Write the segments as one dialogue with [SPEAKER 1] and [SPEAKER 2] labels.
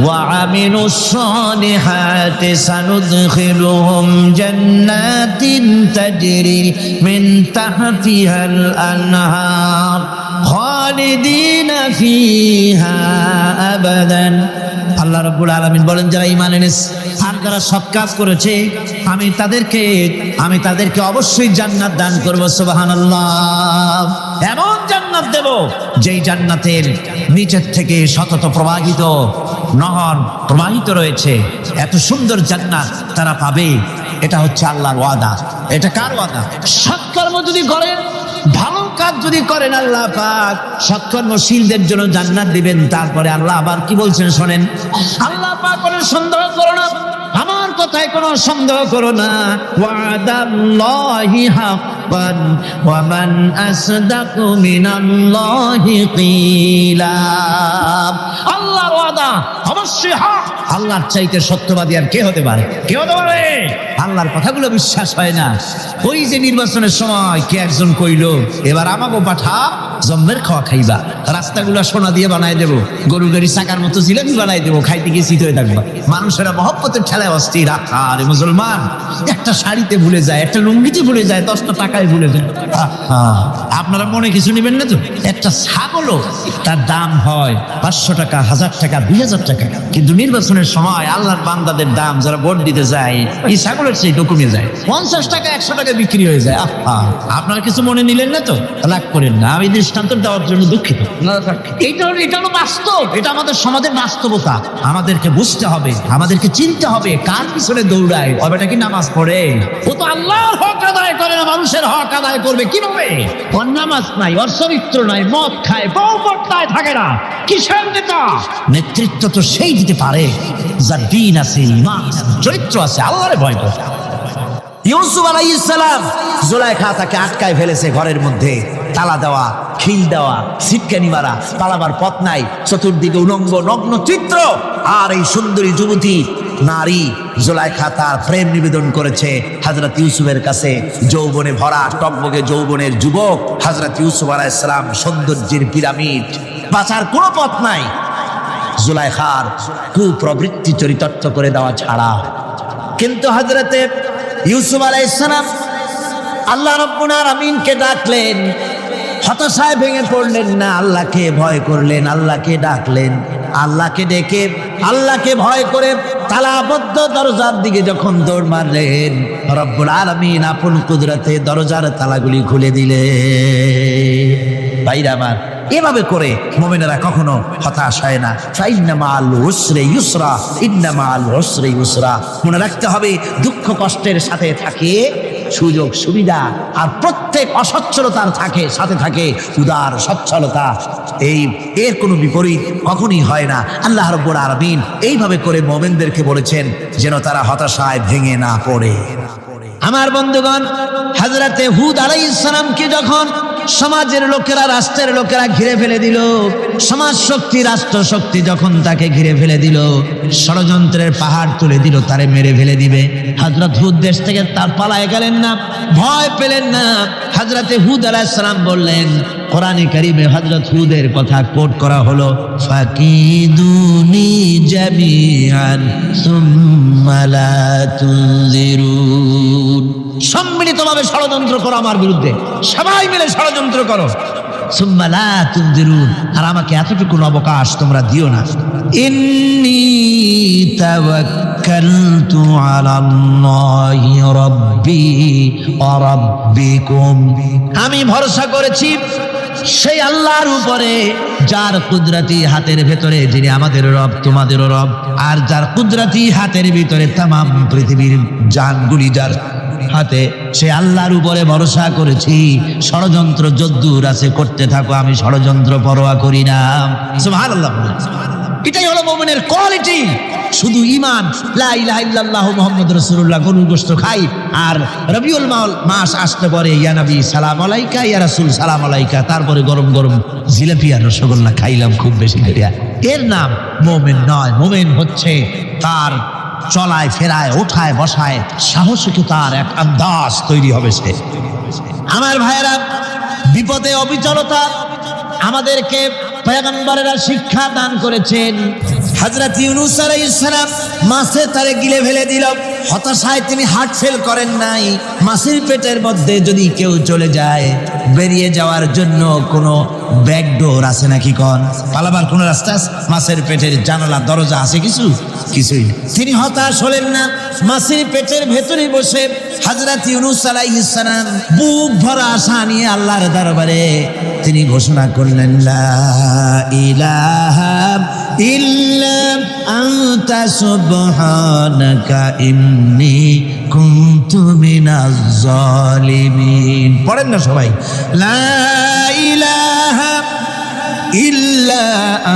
[SPEAKER 1] وعملوا الصالحات سندخلهم جنات تجري من تحتها الأنهار خالدين فيها أبدا আল্লাহ রাব্বুল আলামিন বলেন যারা ঈমান এনেছে আর যারা সৎ কাজ করেছে আমি তাদেরকে অবশ্যই জান্নাত দান করব সুবহানাল্লাহ। এমন জান্নাত দেব যেই জান্নাতের নিচের থেকে শতত প্রবাহিত নহর প্রবাহিত রয়েছে। এত সুন্দর জান্নাত তারা পাবে। এটা হচ্ছে আল্লাহর ওয়াদা। এটা কার ওয়াদা? সৎকর্ম যদি করেন, ভালো কাজ যদি করেন, আল্লাহ পাক সৎকর্মশীলদের জন্য জান্নাত দিবেন। তারপরে আল্লাহ আবার কি বলছেন শোনেন, আল্লাহ পাক কোনো সন্দেহ করো না, আমার কথায় কোনো সন্দেহ করো না। ওয়াদাল্লাহি হাক্কান ওয়া মান আসদাকু মিনাল্লাহি কিলা। আল্লাহর ওয়াদা অবশ্যই হক। আল্লাহর চাইতে সত্যবাদী আর কে হতে পারে? কে হতে পারে? আল্লাহর কথাগুলো বিশ্বাস হয় না। ওই যে নির্বাচনের সময় কে একজন কইল, এবার আমাকে পাঠা জম্মের খাওয়া খাইবা, রাস্তাগুলো সোনা দিয়ে বানাই দেবো, গরু গাড়ি চাকার মতো জিলাপি বানাই দেবো, খাইতে গিয়ে শীত হয়ে থাকবা। মানুষেরা মহব্বতের ঠেলায় অস্থির। আরে মুসলমান, একটা শাড়িতে ভুলে যায়, একটা লুঙ্গিতে ভুলে যায়, 10টা টাকায় ভুলে যায়। আপনারা মনে কিছু নেবেন না তো? একটা ছাগলও তার দাম হয় 500 টাকা, 1000 টাকা, 2000 টাকা। কিন্তু নির্বাচনের সময় আল্লাহর বান্দাদের দাম যারা ভোট দিতে যায়, এই ছাগলের সেই কমে যায়, 50 টাকা 100 টাকা বিক্রি হয়ে যায়। আপনারা কিছু মনে নিলেন না তো? রাগ করেন না, আমি দৃষ্টান্ত দেওয়ার জন্য দুঃখিত। এটা হলো বাস্তব, এটা আমাদের সমাজের বাস্তবতা। আমাদেরকে বুঝতে হবে, আমাদেরকে চিনতে হবে কার পিছনে দৌড়ায়। ওটা কি নামাজ পড়ে? ও তো আল্লাহর হক আদায় করে না, মানুষের হক আদায় করবে কিভাবে? ওর নামাজ নাই, ওর চরিত্র নাই, মদ খায়, বউ পর্দায় থাকে না। কিসের নেতা? নেতৃত্ব তো সেই দিতে পারে যার দিন আছে, ঈমান আছে, চরিত্র আছে, আল্লাহরে ভয় করে। ইউসুফ আলাইহিস সালাম, জুলাইখা তাকে আটকায় ফেলেছে ঘরের মধ্যে, তালা দেওয়া, খিল দেওয়া, সিটকানি মারা, পালাবার পথ নাই, চতুর্দিকে উলঙ্গ নগ্ন চিত্র। আর এই সুন্দরী যুবতী নারী জুলাইখা তার প্রেম নিবেদন করেছে হযরত ইউসুফের কাছে। যৌবনে ভরা টকবকে যৌবনের যুবক হযরত ইউসুফ আলাইহিস সালাম, সৌন্দর্যের পিরামিড, বাঁচার কোনো পথ নাই জুলাইখার কুপ্রবৃত্তি চরিতার্থ করে দেওয়া ছাড়া। কিন্তু হযরতে ইউসুফ আলাইহিস সালাম আল্লাহ রাব্বুল আলামিনকে ডাকলেন, হতাশায় ভেঙে পড়লেন না, আল্লাহকে ভয় করলেন, আল্লাহকে ডাকলেন। আল্লাহকে ডেকে, আল্লাহকে ভয় করে তালাবদ্ধ দরজার দিকে যখন দৌড় মারলেন, রব্বুল আলামিন আপন কুদরতে দরজার তালাগুলি খুলে দিলেন। ভাইরা আমার, এভাবে করে মুমিনেরা কখনো হতাশ হয় না। ফাইন্না মাআল উসরি ইউসরা, ইন্না মাআল উসরি ইউসরা। মনে রাখতে হবে, দুঃখ কষ্টের সাথে থাকে সুযোগ সুবিধা, আর প্রত্যেক অসচ্ছলতার সাথে থাকে উদার সচ্ছলতা। এর কোনো বিপরীত কখনই হয় না। আল্লাহ রাব্বুল আলামিন এইভাবে করে মুমিনদেরকে বলেছেন যেন তারা হতাশায় ভেঙে না পড়ে। আমার বন্ধুগণ, হযরতে হুদ আলাইহিস সালামকে যখন সমাজের লোকেরা, রাষ্ট্রের লোকেরা ঘিরে ফেলে দিল, সমাজ শক্তি, রাষ্ট্র শক্তি যখন তাকে ঘিরে ফেলে দিল, ষড়যন্ত্রের পাহাড় তুলে দিল, তারে মেরে ফেলে দিবে, হযরত হুদ দেশ থেকে তার পালায় গেলেন না, ভয় পেলেন না। হযরতে হুদ আলাইহিস সালাম বললেন, কোরআনে কারীমে হযরত হুদের কথা কোট করা হলো, ফাকিদুনি জামিআন সুম্মা লা তুনজিরুন। সম্মিলিতভাবে ষড়যন্ত্র করো আমার বিরুদ্ধে, সবাই মিলে ষড়যন্ত্র করো, সুম্মা লা তুনজিরুন, আর আমাকে এতটুকু অবকাশ তোমরা দিও না। ইন্নী তাওয়াক্কালতু আলাল্লাহি রাব্বি ওয়া রাব্বিকুম। আমি ভরসা করেছি সেই আল্লাহর উপরে, যার কুদরতি হাতের ভেতরে, যিনি আমাদের রব, তোমাদেরও রব, আর যার কুদরতি হাতের ভিতরে তামাম পৃথিবীর জানগুলি যার হাতে, সে আল্লাহর উপরে ভরসা করেছি। ষড়যন্ত্র যদ্দূর আছে করতে থাকো, আমি ষড়যন্ত্র পরোয়া করি না। সুবহানাল্লাহ। এটাই হলো মুমিনের কোয়ালিটি। শুধু ঈমান, লা ইলাহা ইল্লাল্লাহ মুহাম্মাদুর রাসূলুল্লাহ, গরুর গোশত খাই, আর রবিউল মাস আসতে পরে ইয়া নবী সালাম আলাইকা, ইয়া রাসূল সালাম আলাইকা, তারপরে গরম গরম জিলাপি আর রসগোল্লা খাইলাম খুব বেশি করে, এর নাম মুমিন নয়। মুমিন হচ্ছে তার চলায় ফেরায়, ওঠায় বসায় সাহসিকতার এক আন্দাজ তৈরি হবে সে। আমার ভাইয়েরা, বিপদে অবিচলতা আমাদেরকে পয়গম্বরেরা শিক্ষা দান করেছেন।
[SPEAKER 2] হযরত ইউনূস আলাইহিস সালাম মাছে তারে গিলে ফেলে দিল। হতাশায় তিনি হার্ট ফেল করেন নাই। মাছের পেটের মধ্যে যদি কেউ চলে যায়, বেরিয়ে যাওয়ার জন্য কোনো ব্যাকডোর আছে নাকি? কোন পালাবার কোনো রাস্তা আছে? মাছের পেটের জানালা দরজা আছে কিছু? কিছুই। তিনি হতাশ হলেন না। মাছের পেটের ভেতরে বসে হযরত ইউনূস আলাইহিস সালাম বুক ভরা আশা নিয়ে আল্লাহর দরবারে তিনি ঘোষণা করলেন, লা ইলাহা ইল্লা আনতা সুবহানাকা ইন্নী কুনতু মিনাজ জালিমিন। পড়েন না সবাই, লা ইলাহা ইল্লা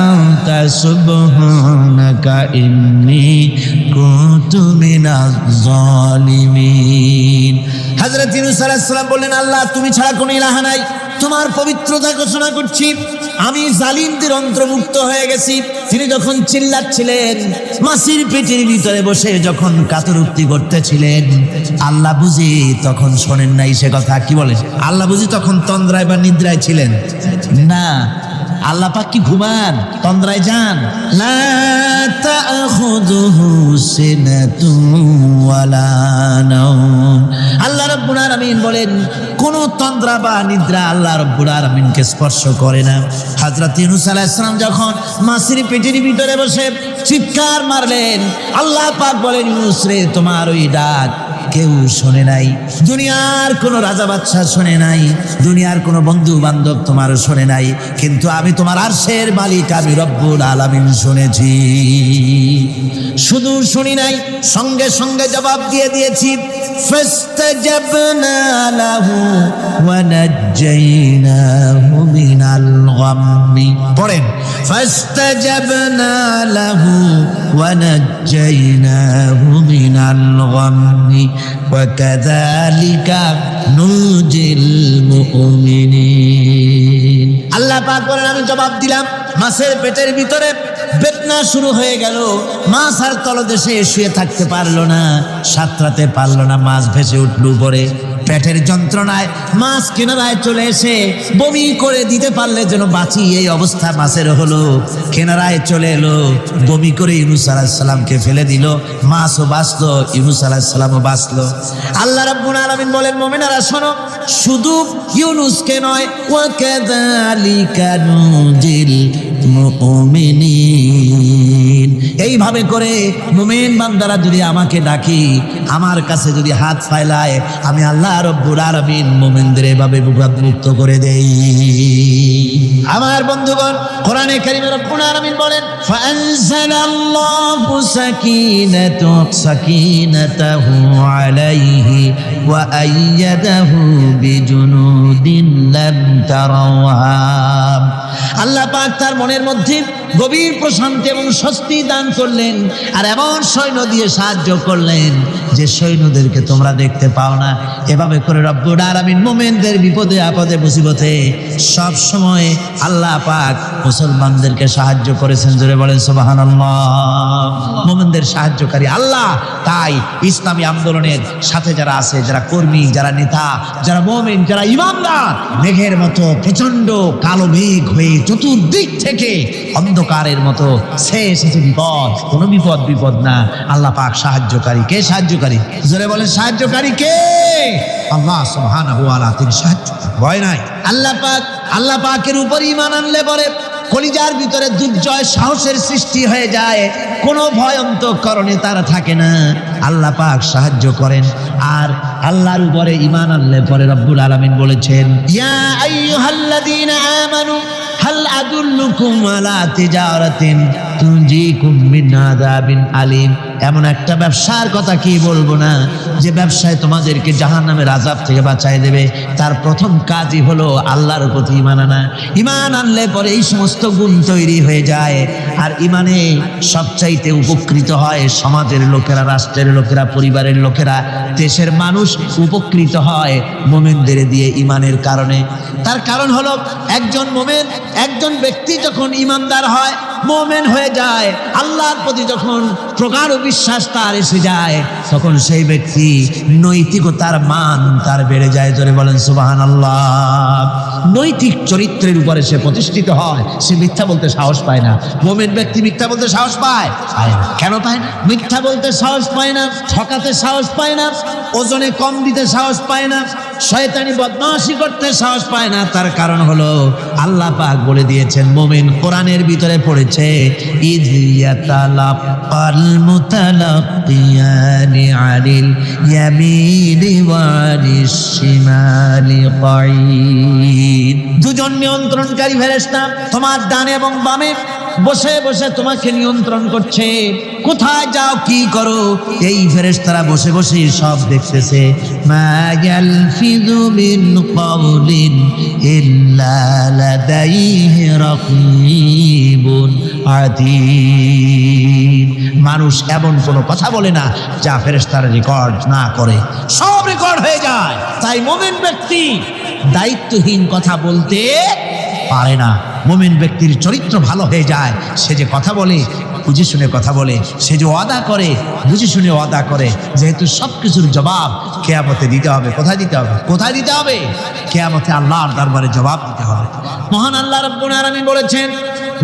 [SPEAKER 2] আনতা সুবহানাকা ইন্নী কুনতু মিনাজ জালিমিন। হযরত ইউনূস আলাইহিস সালাম বললেন, আল্লাহ তুমি ছাড়া কোনো ইলাহা নাই, তোমার পবিত্রতা ঘোষণা করছি, আমি জালিমদের অন্তর্ভুক্ত হয়ে গেছি। তিনি যখন চিল্লাচ্ছিলেন, মাছের পেটের ভিতরে বসে যখন কাতরুক্তি করতেছিলেন, আল্লাহ বুঝি তখন শোনেন নাই সে কথা? কি বলেন? আল্লাহ বুঝি তখন তন্দ্রায় বা নিদ্রায় ছিলেন? না, আল্লাহ পাক কি ঘুমান? তন্দ্রায় যান? লা তাখুযুহু সিনাতুন ওয়ালা নাওম। আল্লাহ রাব্বুল আলামিন বলেন, কোন তন্দ্রা বা নিদ্রা আল্লাহ রাব্বুল আলামিনকে স্পর্শ করে না। হযরত ইউনূস আলাইহিস সালাম যখন মাছের পেটের ভিতরে বসে চিৎকার মারলেন, আল্লাহ পাক বলেন, ইউনূস রে, তোমার ওই ডাক কেউ শোনে নাই, দুনিয়ার কোনো রাজা বাদশা শোনে নাই, দুনিয়ার কোনো বন্ধু বান্ধব তোমার শোনে নাই, কিন্তু আমি তোমার আরশের মালিক, আমি রব্বুল আলামিন শুনেছি। শুধু শুনি নাই, সঙ্গে সঙ্গে জবাব দিয়ে দিয়েছি। ফাস্তাজাবনা লাহু ওয়া নাজ্জাইনাহু মিনাল গাম্মি। পড়েন, ফাস্তাজাবনা লাহু ওয়া নাজ্জাইনাহু মিনাল গাম্মি ওয়া কাযালিকা নুজিল মুমিনিন। আল্লাহ পাক বলেন, আমি জবাব দিলাম। মাছের পেটের ভিতরে বেদনা শুরু হয়ে গেল। মাছ আর তলদেশে শুয়ে থাকতে পারলো না, সাঁতরাতে পারলো না, মাছ ভেসে উঠল উপরে। পেটের যন্ত্রণায় মাছ কিনারায় চলে এসে বমি করে দিতে পারলে যেন বাঁচি, এই অবস্থা মাছের হলো। কিনারায় চলে এলো, বমি করে ইউনূস আলাইহিস সালামকে ফেলে দিল। মাছও বাঁচলো, ইউনূস আলাইহিস সালামও বাঁচলো। আল্লাহ রাব্বুল আলামিন বলেন, মুমিনেরা শোনো, শুধু ইউনূসকে নয়, ওয়া কাযালিকা নুজিল মুমিনিন। এইভাবে করে মুমিন বান্দারা যদি আমাকে ডাকি, আমার কাছে যদি হাত ফাইলায়, আমি আল্লাহ রব্বুল আলামিন মুমিনদের এভাবে বিপদমুক্ত করে দেই। আমার বন্ধুগণ, কোরআনে কারীমে রব্বুল আলামিন বলেন, ফাআনজালাল্লাহু সাকিনাতাহু আলাইহি ওয়া আইয়াদাহু বিজুনুদিন লাম তারাওহা। আল্লাহ পাক তার মনের মধ্যে গভীর প্রশান্তি এবং স্বস্তি দান করলেন, আর এমন সৈন্য দিয়ে সাহায্য করলেন যে সৈন্যদেরকে তোমরা দেখতে পাও না। এভাবে করে রব্বুল আলামিন মুমিনদের বিপদে আপদে মুসিবতে সব সময় আল্লাহ পাক মুসলমানদেরকে সাহায্য করেছেন। জোরে বলেন সুবহানাল্লাহ। মুমিনদের সাহায্যকারী আল্লাহ। তাই ইসলামী আন্দোলনের সাথে যারা আছে, যারা কর্মী, যারা নেতা, যারা মুমিন, যারা ইমানদার, মেঘের মতো প্রচন্ড কালো মেঘ হয়ে চতুর্দিক থেকে অন্ধকারের মতো সে এসেছে বিপদ, কোনো বিপদ না। আল্লাহ পাক সাহায্যকারী। কে সাহায্যকারী? জোরে বলেন, সাহায্যকারী কে? আল্লাহ সুবহানাহু ওয়া তাআলা, তিনি সাহায্য। ভয় নাই। আল্লাহ পাকের উপর ঈমান আনলে পরে কলিজার ভিতরে দুর্জয় সাহসের সৃষ্টি হয়ে যায়, কোনো ভয় অন্তঃকরণে তার থাকে না। আল্লাহ পাক সাহায্য করেন। আর আল্লাহর উপরে ঈমান আনলে পরে রব্বুল আলামিন বলেছেন, ইয়া আইয়ুহাল্লাযীনা আমানু হাল আদুল্লুকুম আলা তিজারাতিন তুনজিকুম মিন আযাবিন আলিম। এমন একটা ব্যবসার কথা কি বলবো না, যে ব্যবসায় তোমাদেরকে জাহান্নামের আযাব থেকে বাঁচায় দেবে। তার প্রথম কাজই হলো আল্লাহর প্রতি ঈমান আনা। ঈমান আনলে পরে এই সমস্ত গুণ তৈরি হয়ে যায়। আর ঈমানে সবচাইতে উপকৃত হয় সমাজের লোকেরা, রাষ্ট্রের লোকেরা, পরিবারের লোকেরা, দেশের মানুষ উপকৃত হয় মুমিনদের দিয়ে ঈমানের কারণে। তার কারণ হলো, একজন মুমিন, একজন ব্যক্তি যখন ঈমানদার হয়, মুমিন হয়ে যায়, আল্লাহর প্রতি যখন প্রগাঢ় বিশ্বাস তার এসে যায়, তখন সেই ব্যক্তি নৈতিকতার মান তার বেড়ে যায়। জোরে বলেন সুবহানাল্লাহ। নৈতিক চরিত্রের উপরে সে প্রতিষ্ঠিত হয়, সে মিথ্যা বলতে সাহস পায় না। মুমিন ব্যক্তি মিথ্যা বলতে সাহস পায় না। কেন পায় না? মিথ্যা বলতে সাহস পায় না, ঠকাতে সাহস পায় না, ওজনে কম দিতে সাহস পায় না, শয়তানি বদমাশি করতে সাহস পায় না। তার কারণ হলো আল্লাহ পাক বলে দিয়েছেন, মুমিন কোরআনের ভিতরে পড়েছে, ইয ইয়াতালাক্কাল মুতালাক্কিয়ানি আনিল ইয়ামিনি ওয়া আনিশ শিমালি কাঈদ। দুজন নিয়ন্ত্রণকারী ফেরেশতা তোমার ডানে এবং বামে বসে বসে তোমাকে নিয়ন্ত্রণ করছে, কোথায় যাও কি করো এই ফেরেশতারা বসে বসে সব দেখতেছে। মা ইয়ালফিযু মিন কাওলিন ইল্লা লাদাইহি রাকীবুন আতীদ। মানুষ এমন কোনো কথা বলে না যা ফেরেশতারা রেকর্ড না করে, সব রেকর্ড হয়ে যায়। তাই মুমিন ব্যক্তি দায়িত্বহীন কথা বলতে পারে না। মুমিন ব্যক্তির চরিত্র ভালো হয়ে যায়, সে যে কথা বলে বুঝে শুনে কথা বলে, সে যে ওয়াদা করে বুঝে শুনে ওয়াদা করে। যেহেতু সবকিছুর জবাব কিয়ামতে দিতে হবে। কোথায় দিতে হবে? কোথায় দিতে হবে? কিয়ামতে আল্লাহর দরবারে জবাব দিতে হবে। মহান আল্লাহ রাব্বুল আলামিন বলেছেন,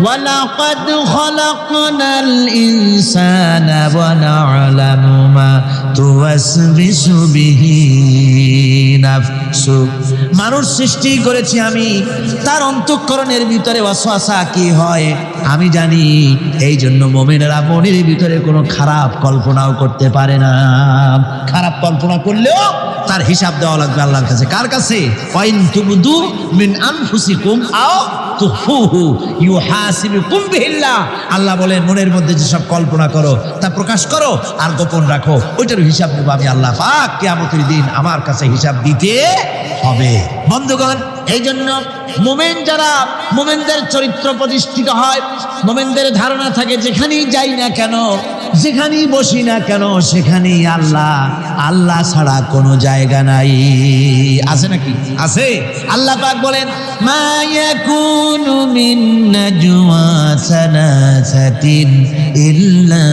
[SPEAKER 2] ওয়ালাকাদ খালাকনাল ইনসানা ওয়া না'লামু মা তুওয়াসবিসু বিহি নাফসু। মানুষ সৃষ্টি করেছি আমি, তার অন্তঃকরণের ভিতরে ওয়াসওয়াসা কি হয় আমি জানি। এই জন্য মুমিনেরা মনের ভিতরে কোনো খারাপ কল্পনাও করতে পারে না। খারাপ কল্পনা করলেও তার হিসাব দেওয়া লাগবে আল্লাহর কাছে। কার কাছে? ওয়াইন তুবদু মিন আনফুসিকুম আও তুখফুহু ইউহাসিবুকুম বিহিল্লাহ। আল্লাহ বলেন, মনের মধ্যে যেসব কল্পনা করো তা প্রকাশ করো আর গোপন রাখো, ওইটার হিসাব নেব আমি আল্লাহ পাক। কিয়ামতের দিন আমার কাছে হিসাব দিতে হবে। বন্ধুগণ, এই জন্য মুমিন যারা, মুমিনদের চরিত্র প্রতিষ্ঠিত হয়, মুমিনদের ধারণা থাকে যেখানেই যাই না কেন, যেখানেই বসি না কেন, সেখানেই আল্লাহ, আল্লাহ ছাড়া কোনো জায়গা নাই। আছে নাকি? আছে। আল্লাহ পাক বলেন, মা ইয়াকুনু মিন নাজওয়া সালাসাতিন ইল্লা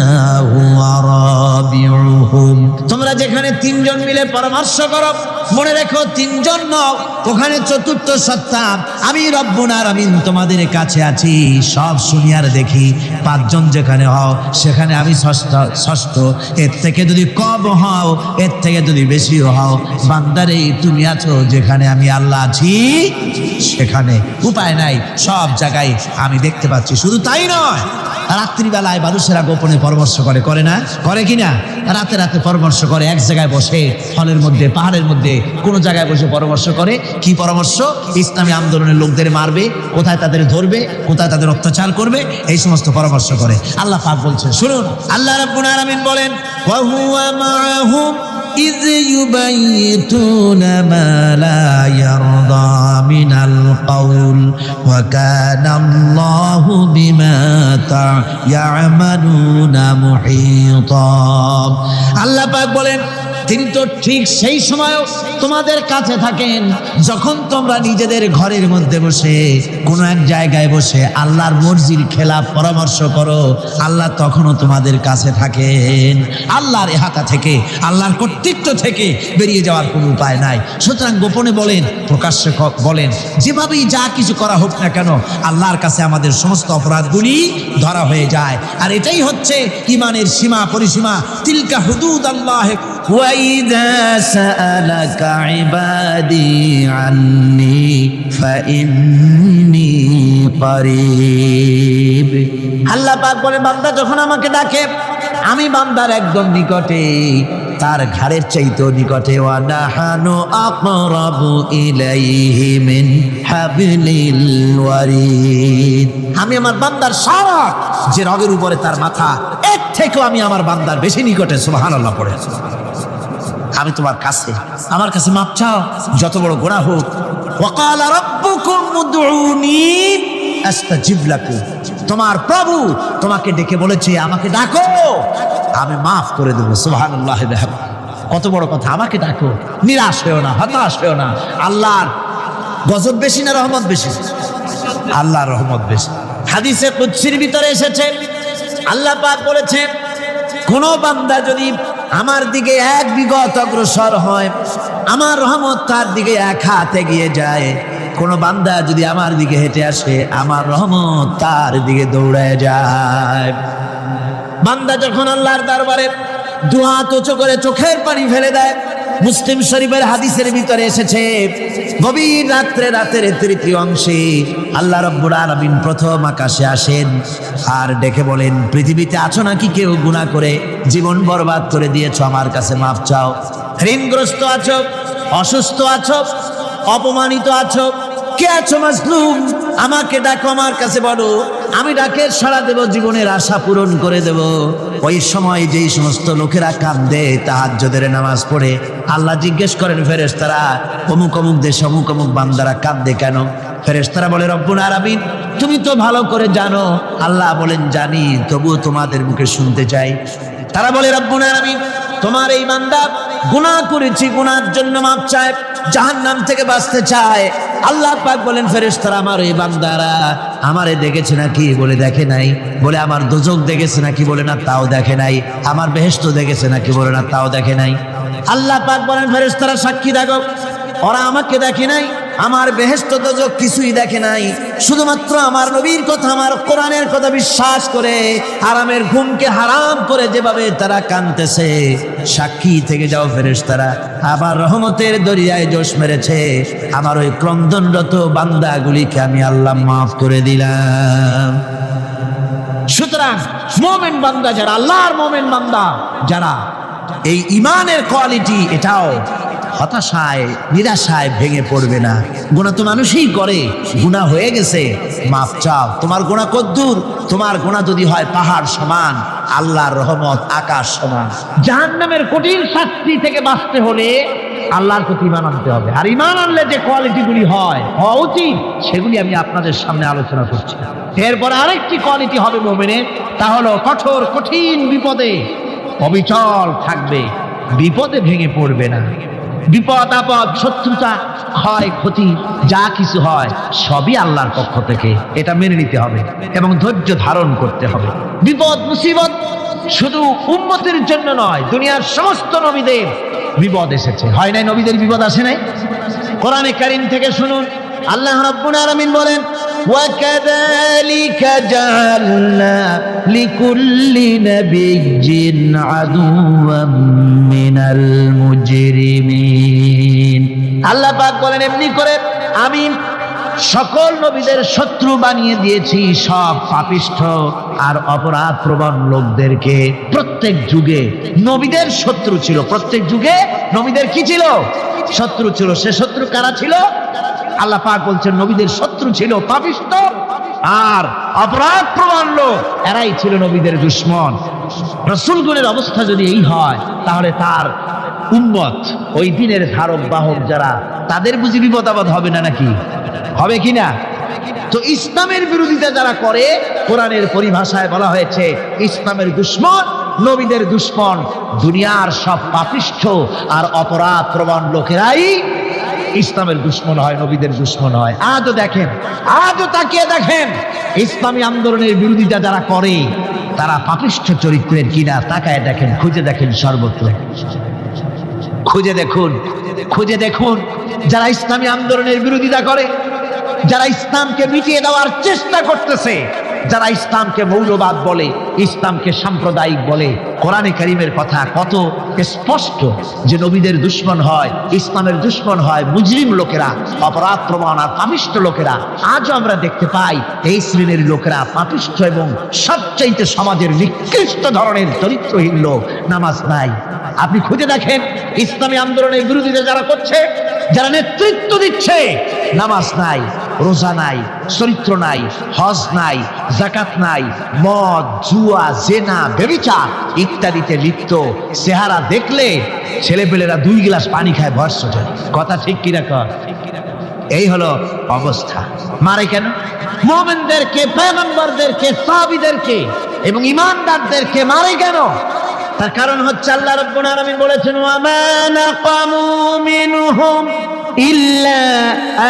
[SPEAKER 2] হুয়া রাবিউহুম। তোমরা যেখানে তিনজন মিলে পরামর্শ করো, মনে রেখো তিনজন নও, ওখানে চতুর্থ সত্তা আমি রব্বুল আলামিন তোমাদের কাছে আছি। সব শুনি আর দেখি। পাঁচজন যেখানে হও সেখানে আমি ষষ্ঠ। এর থেকে যদি কম হও, এর থেকে যদি বেশি হও, বান্দারে তুমি আছো যেখানে আমি আল্লাহ আছি সেখানে। উপায় নাই, সব জায়গায় আমি দেখতে পাচ্ছি। শুধু তাই নয়, রাত্রিবেলায় মানুষেরা গোপনে পরামর্শ করে, করে না? করে কিনা? রাতে রাতে পরামর্শ করে, এক জায়গায় বসে, ফলের মধ্যে, পাহাড়ের মধ্যে, কোনো জায়গায় বসে পরামর্শ করে। কি পরামর্শ? ইসলামী আন্দোলনের লোকদের মারবে, কোথায় তাদের ধরবে, কোথায় তাদের অত্যাচার করবে, এই সমস্ত পরামর্শ করে। আল্লাহ পাক বলছেন, শুনুন, আল্লাহ রাব্বুল আলামিন বলেন, ওয়া হুয়া মাআহুম ইয ইউবাইতুনা মা লা ইয়ারদা মিনাল কাউল ওয়া কানা আল্লাহু বিমা ইয়ামালুনা মুহীতা। আল্লাহ পাক বলেন, তিনি তো ঠিক সেই সময়ও তোমাদের কাছে থাকেন যখন তোমরা নিজেদের ঘরের মধ্যে বসে, কোনো এক জায়গায় বসে আল্লাহর মর্জির খেলাফ পরামর্শ করো, আল্লাহ তখনও তোমাদের কাছে থাকেন। আল্লাহর এহাতা থেকে, আল্লাহর কর্তৃত্ব থেকে বেরিয়ে যাওয়ার কোনো উপায় নাই। সুতরাং গোপনে বলেন, প্রকাশ্যে বলেন, যেভাবেই যা কিছু করা হোক না কেন, আল্লাহর কাছে আমাদের সমস্ত অপরাধগুলি ধরা হয়ে যায়। আর এটাই হচ্ছে ঈমানের সীমা পরিসীমা। তিলকা হুদুদাল্লাহ وَإِذَا سَأَلَكَ عِبَادِي عَنِّي فَإِنِّي قَرِيبٌ। আল্লাহ পাক বলে, বান্দা যখন আমাকে ডাকে, আমি বান্দার একদম নিকটে, তার ঘাড়ের চাইতেও নিকটে। ওয়া নাহানু আকরাবু ইলাইহি মিন হাবলিল ওয়ারিদ। আমি আমার বান্দার সারা যে রগের উপরে তার মাথা, এর থেকেও আমি আমার বান্দার বেশি নিকটে। সুবহানাল্লাহ পড়ে। আমি তোমার কাছে, আমার কাছে মাপ চাও, যত বড় গুনাহ হোক। ওয়া ক্বালা রাব্বুকুম উদউনি আস্তাজিব লাকুম। তোমার প্রভু তোমাকে ডেকে বলেছে, আমাকে ডাকো, আমি মাফ করে দেবো। সুবহানাল্লাহ। কত বড় কথা! আমাকে ডাকো, নিরাশ হয়েও না, হতাশ হয়েও না। আল্লাহর গজব বেশি না রহমত বেশি? আল্লাহর রহমত বেশি। হাদিসে কুদসির ভিতরে এসেছে, আল্লাহ পাক বলেছেন, কোন বান্দা যদি আমার দিকে এক বিঘত অগ্রসর হয়, আমার রহমত তার দিকে এক হাত এগিয়ে যায়। কোন বান্দা যদি আমার দিকে হেঁটে আসে, আমার রহমত তার দিকে দৌড়ায় যায়। বান্দা যখন আল্লাহর দরবারে দুহাত উঁচু করে চোখের পানি ফেলে দেয়, মুসলিম শরীফের হাদিসের ভিতরে এসেছে, গভীর রাত্রে, রাতের তৃতীয় অংশে আল্লাহ রাব্বুল আলামিন প্রথম আকাশে আসেন আর ডেকে বলেন, পৃথিবীতে আছো নাকি কেউ গুনাহ করে জীবন বরবাদ করে দিয়েছো, আমার কাছে মাপ চাও। ঋণগ্রস্ত আছো, অসুস্থ আছো, অপমানিত আছো, কে আছো মাজলুম, আমাকে ডাকো, আমার কাছে বলো, আমি ডাকের সাড়া দেব, জীবনের আশা পূরণ করে দেব। ওই সময় যেই সমস্ত লোকেরা কাঁদে তাহাজ্জুদের নামাজ পড়ে, আল্লাহ জিজ্ঞেস করেন ফেরেশতারা, অমুক অমুক দেশ অমুক অমুক বান্দারা কাঁদে কেন? ফেরেশতারা বলে, রব্বুল আলামিন তুমি তো ভালো করে জানো। আল্লাহ বলেন, জানি, তবুও তোমাদের মুখে শুনতে চাই। তারা বলে, রব্বুল আলামিন তোমার এই বান্দা গুনাহ করেছি, গুনার জন্য মাপ চায়, জাহান্নাম থেকে বাঁচতে চায়। আল্লাহ পাক বলেন, ফেরেশতারা আমার এই বান্দারা আমারে দেখেছে নাকি? বলে দেখে নাই। বলে আমার দোজখ দেখেছে নাকি? বলে না, তাও দেখে নাই। আমার বেহেশত দেখেছে নাকি? বলে না, তাও দেখে নাই। আল্লাহ পাক বলেন, ফেরেশতারা সাক্ষী থাকো, ওরা আমাকে দেখে নাই, আমার বেহেশত দোজখ কিছুই দেখে নাই, শুধুমাত্র আমার নবীর কথা, আমার কোরআনের কথা বিশ্বাস করে হারামের ঘুমকে হারাম করে যেভাবে তারা কাঁদতেছে, সাক্ষী থেকে যাও ফেরেশতারা, আবার রহমতের দরিয়ায় জোশ মেরেছে, আমার ওই ক্রন্দনরত বান্দাগুলিকে আমি আল্লাহ মাফ করে দিলাম। সুতরাং মুমিন বান্দা যারা, আল্লাহর মুমিন বান্দা যারা, এই ঈমানের কোয়ালিটি, এটাও হতাশায় নিরাশায় ভেঙে পড়বে না। গুনাহ তো মানুষই করে, গুনাহ হয়ে গেছে, মাফ চাও। তোমার গুনাহ কদ্দূর? তোমার গুনাহ যদি হয় পাহাড় সমান, আল্লাহর রহমত আকাশ সমান। জাহান্নামের কঠিন শাস্তি থেকে বাঁচতে হলে আল্লাহর প্রতি ঈমান আনতে হবে। আর ঈমান আনলে যে কোয়ালিটিগুলি হওয়া উচিত, সেগুলি আমি আপনাদের সামনে আলোচনা করছি। এরপর আরেকটি কোয়ালিটি হবে মুমিনের, তা হলো কঠোর কঠিন বিপদে অবিচল থাকবে, বিপদে ভেঙে পড়বে না। বিপদ আপদ, শত্রুতা, ক্ষয় ক্ষতি যা কিছু হয় সবই আল্লাহর পক্ষ থেকে, এটা মেনে নিতে হবে এবং ধৈর্য ধারণ করতে হবে। বিপদ মুসিবত শুধু উম্মতের জন্য নয়, দুনিয়ার সমস্ত নবীদের বিপদ এসেছে। হয় নাই নবীদের বিপদ আসে নাই? কোরআনে কারীম থেকে শুনুন, আল্লাহ রাব্বুল আলামিন বলেন, وَكَذَلِكَ جَعَلْنَا لِكُلِّ نَبِيٍّ عَدُوًّا مِنَ الْمُجْرِمِينَ। আল্লাহ পাক বলেন, এমনি করে আমি সকল নবীদের শত্রু বানিয়ে দিয়েছি সব পাপিষ্ঠ আর অপরাধ প্রবণ লোকদেরকে। প্রত্যেক যুগে নবীদের শত্রু ছিল, প্রত্যেক যুগে নবীদের কি ছিল? শত্রু ছিল। সে শত্রু কারা ছিল? আল্লাহ পাক বলছেন, নবীদের শত্রু ছিল পাপিষ্ঠ আর অপরাধ প্রবণ লোক, এরাই ছিল নবীদের দুশমন। রাসূলগণের অবস্থা যদি এই হয়, তাহলে তার উম্মত, ওই দিনের ধারক বাহক যারা, তাদের বুঝি বিপদ আপদ হবে না নাকি? হবে কিনা? তো ইসলামের বিরোধিতা যারা করে, কোরআনের পরিভাষায় বলা হয়েছে ইসলামের দুশমন, নবীদের দুশমন। দুনিয়ার সব পাপিষ্ঠ আর অপরাধ প্রবণ লোকেরাই ইসলামের দুশমন হয়, নবীদের দুশমন হয়। আজও দেখেন, আজও তাকিয়ে দেখেন, ইসলামী আন্দোলনের বিরোধিতা যারা করে তারা পাপিষ্ঠ চরিত্রের কিনা, তাকায় দেখেন, খুঁজে দেখেন, সর্বত্র খুঁজে দেখুন, খুঁজে দেখুন। যারা ইসলামী আন্দোলনের বিরোধিতা করে, যারা ইসলামকে মিটিয়ে দেওয়ার চেষ্টা করতেছে, যারা ইসলামকে মৌলবাদ বলে, ইসলামকে সাম্প্রদায়িক বলে, কোরআনে কারীমের কথা কত স্পষ্ট যে নবীদের দুশমন হয়, ইসলামের দুশমন হয় মুজরিম লোকেরা, অপরাধ প্রবণ আর পাপিষ্ঠ লোকেরা। আজও আমরা দেখতে পাই এই শ্রেণীর লোকেরা পাপিষ্ঠ এবং সবচাইতে সমাজের নিকৃষ্ট ধরনের চরিত্রহীন লোক। নামাজ নাই। আপনি খুঁজে দেখেন, ইসলামী আন্দোলনের বিরোধিতা যারা করছে, যারা নেতৃত্ব দিচ্ছে, নামাজ নাই, রোজা নাই, চরিত্র নাই, হজ নাই, যাকাত নাই, মদ, জুয়া, জেনা, ব্যভিচার ইত্যাদিতে লিপ্ত। চেহারা দেখলে ছেলেপেলেরা 2 গ্লাস পানি খায় ভরসা। কথা ঠিক কিনা কর? এই হলো অবস্থা। মারে কেন? মুমিনদেরকে, পয়গম্বরদেরকে, সাহাবীদেরকে এবং ঈমানদারদেরকে মারে কেন? তার কারণ হচ্ছে আল্লাহ রাব্বুল আলামিন বলেছেন ওয়া মা নাকামু মিনহুম ইল্লা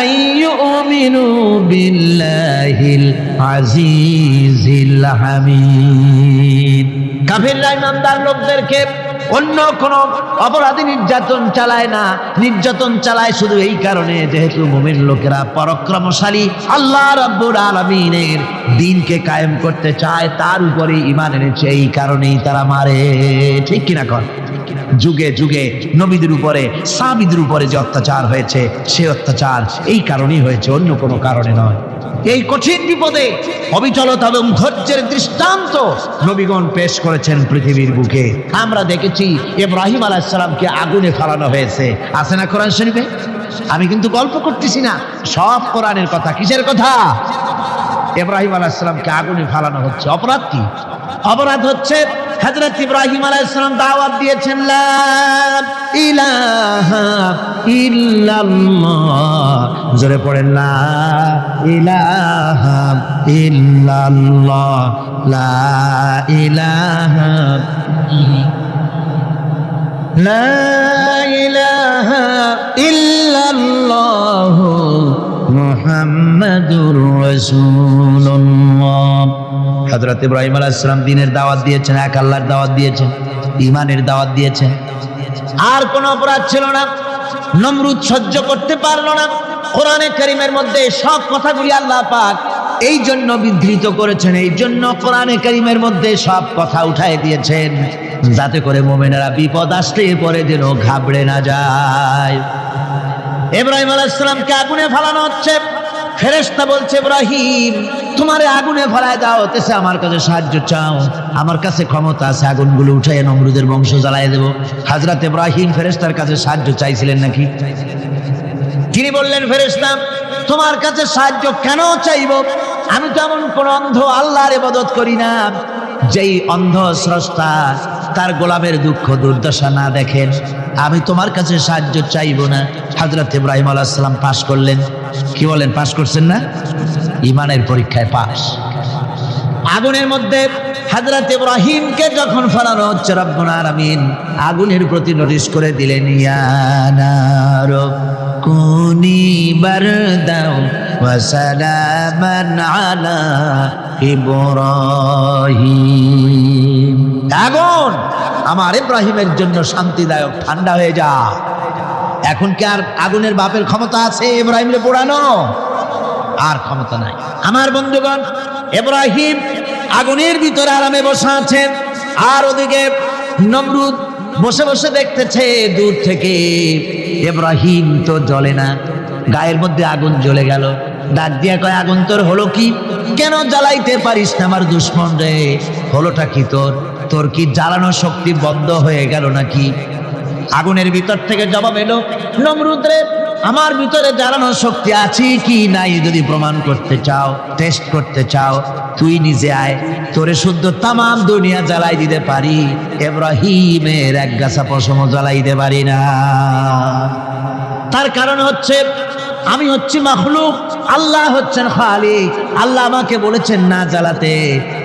[SPEAKER 2] আইয়ুমিনু বিল্লাহিল আজিজিল হামিদ। কাফিররা ইমানদার লোকদেরকে অন্য কোন অপরাধী নির্যাতন চালায় না, নির্যাতন চালায় শুধু এই কারণে যেহেতু মুমিন লোকেরা পরাক্রমশালী আল্লাহ রাব্বুল আলামিনের দ্বীনকে কায়েম করতে চায়, তার উপরে ঈমান এনেছে, এই কারণেই তারা মারে। ঠিক কিনা কর? যুগে যুগে নবীদের উপরে সাহাবীদের উপরে যে অত্যাচার হয়েছে সে অত্যাচার এই কারণেই হয়েছে, অন্য কোনো কারণে নয়। এই কঠিন বিপদে অবিচলতা এবং ধৈর্যের দৃষ্টান্ত নবীগণ পেশ করেছেন পৃথিবীর বুকে। আমরা দেখেছি ইব্রাহিম আলাইহিস সালামকে আগুনে ফেলানো হয়েছে, আছে না কোরআন শরীফে? আমি কিন্তু গল্প করতেছি না, সব কোরআনের কথা। কিসের কথা? ইব্রাহিম আলাইহিস সালামকে আগুনে ফেলানো হচ্ছে। অপরাধ কি? অপরাধ হচ্ছে হযরত ইব্রাহিম আলাইহিস সালাম দাওয়াত দিয়েছেন লা ইলাহা ইল্লাল্লাহ। জোরে পড়েন লা ইলাহা ইল্লাল্লাহ, লা ইলাহা লা ইলাহা ইল্লাল্লাহ মুহাম্মাদুর রাসূলুল্লাহ। হযরত ইব্রাহিম আলাইহিস সালাম দ্বীনের দাওয়াত দিয়েছেন, এক আল্লাহর দাওয়াত দিয়েছেন, ঈমানের দাওয়াত দিয়েছেন। আর কোনো অপরাধ ছিল না। নমরুদ সহ্য করতে পারলো না। কোরআনে কারীমের মধ্যে সব কথাগুলি আল্লাহ পাক এই জন্য বিধৃত করেছেন, এই জন্য কোরআনে কারীমের মধ্যে সব কথা উঠায় দিয়েছেন যাতে করে মুমিনেরা বিপদ আসলে পরে যেন ঘাবড়ে না যায়। ইব্রাহিম আলাইহিস সালামকে আগুনে ফেলানো হচ্ছে। ফেরেশতা বলছে ইব্রাহিম তোমারে আগুনে ফেলায় দাও, তেছে আমার কাছে সাহায্য চাও, আমার কাছে ক্ষমতা আছে, আগুনগুলো উঠায় নমরুদের বংশ জ্বালায় দেব। হযরত ইব্রাহিম ফেরেশতার কাছে সাহায্য চাইছিলেন নাকি? তিনি বললেন ফেরেশতা তোমার কাছে সাহায্য কেন চাইব? আমি তো এমন কোন অন্ধ আল্লাহর ইবাদত করি না যেই অন্ধ স্রষ্টা তার গোলামের দুঃখ দুর্দশা না দেখেন। আমি তোমার কাছে সাহায্য চাইব না। হযরত ইব্রাহিম আলাইহিস সালাম পাশ করলেন। কি বলেন, পাশ করছেন না? ঈমানের পরীক্ষায় পাশ। আগুনের মধ্যে হযরত ইব্রাহিমকে যখন ফেলানো হচ্ছে, রব্বুল আলামিন আগুনের প্রতি নোটিশ করে দিলেন ইয়া নার কুনি বারদাও ওয়া সালামান আলা ইব্রাহিম। আগুন আমার ইব্রাহিমের জন্য শান্তিদায়ক, ঠান্ডা হয়ে যা। এখন কি আর আগুনের বাপের ক্ষমতা আছে ইব্রাহিমকে পোড়ানো? আর ক্ষমতা নাই। আমার বন্ধুগণ, ইব্রাহিম আগুনের ভিতরে আরামে বসে আছেন, আর ওদিকে নমরুদ বসে বসে দেখতেছে দূর থেকে ইব্রাহিম তো জ্বলে না, গায়ের মধ্যে আগুন জ্বলে গেল। ডাক দিয়া কয় আগুন তোর হলো কি? কেন জ্বালাইতে পারিস না আমার দুশ্মন রে? হলোটা কি তোর? তোর কি জ্বালানো শক্তি বন্ধ হয়ে গেল নাকি? আগুনের ভিতর থেকে জবাব এলো নমরুদ রে আমার ভিতরে জ্বালানো শক্তি আছে কি নাই যদি প্রমাণ করতে চাও, টেস্ট করতে চাও, তুই নিজে আয়, তোরে শুদ্ধ তামাম দুনিয়া জ্বালাই দিতে পারি, ইব্রাহিমের এক গাছা পশম জ্বালাই দিতে পারি না। তার কারণ হচ্ছে আমি হচ্ছি মাখলুক, আল্লাহ হচ্ছেন খালিক। আল্লাহ আমাকে বলেছেন না জ্বালাতে,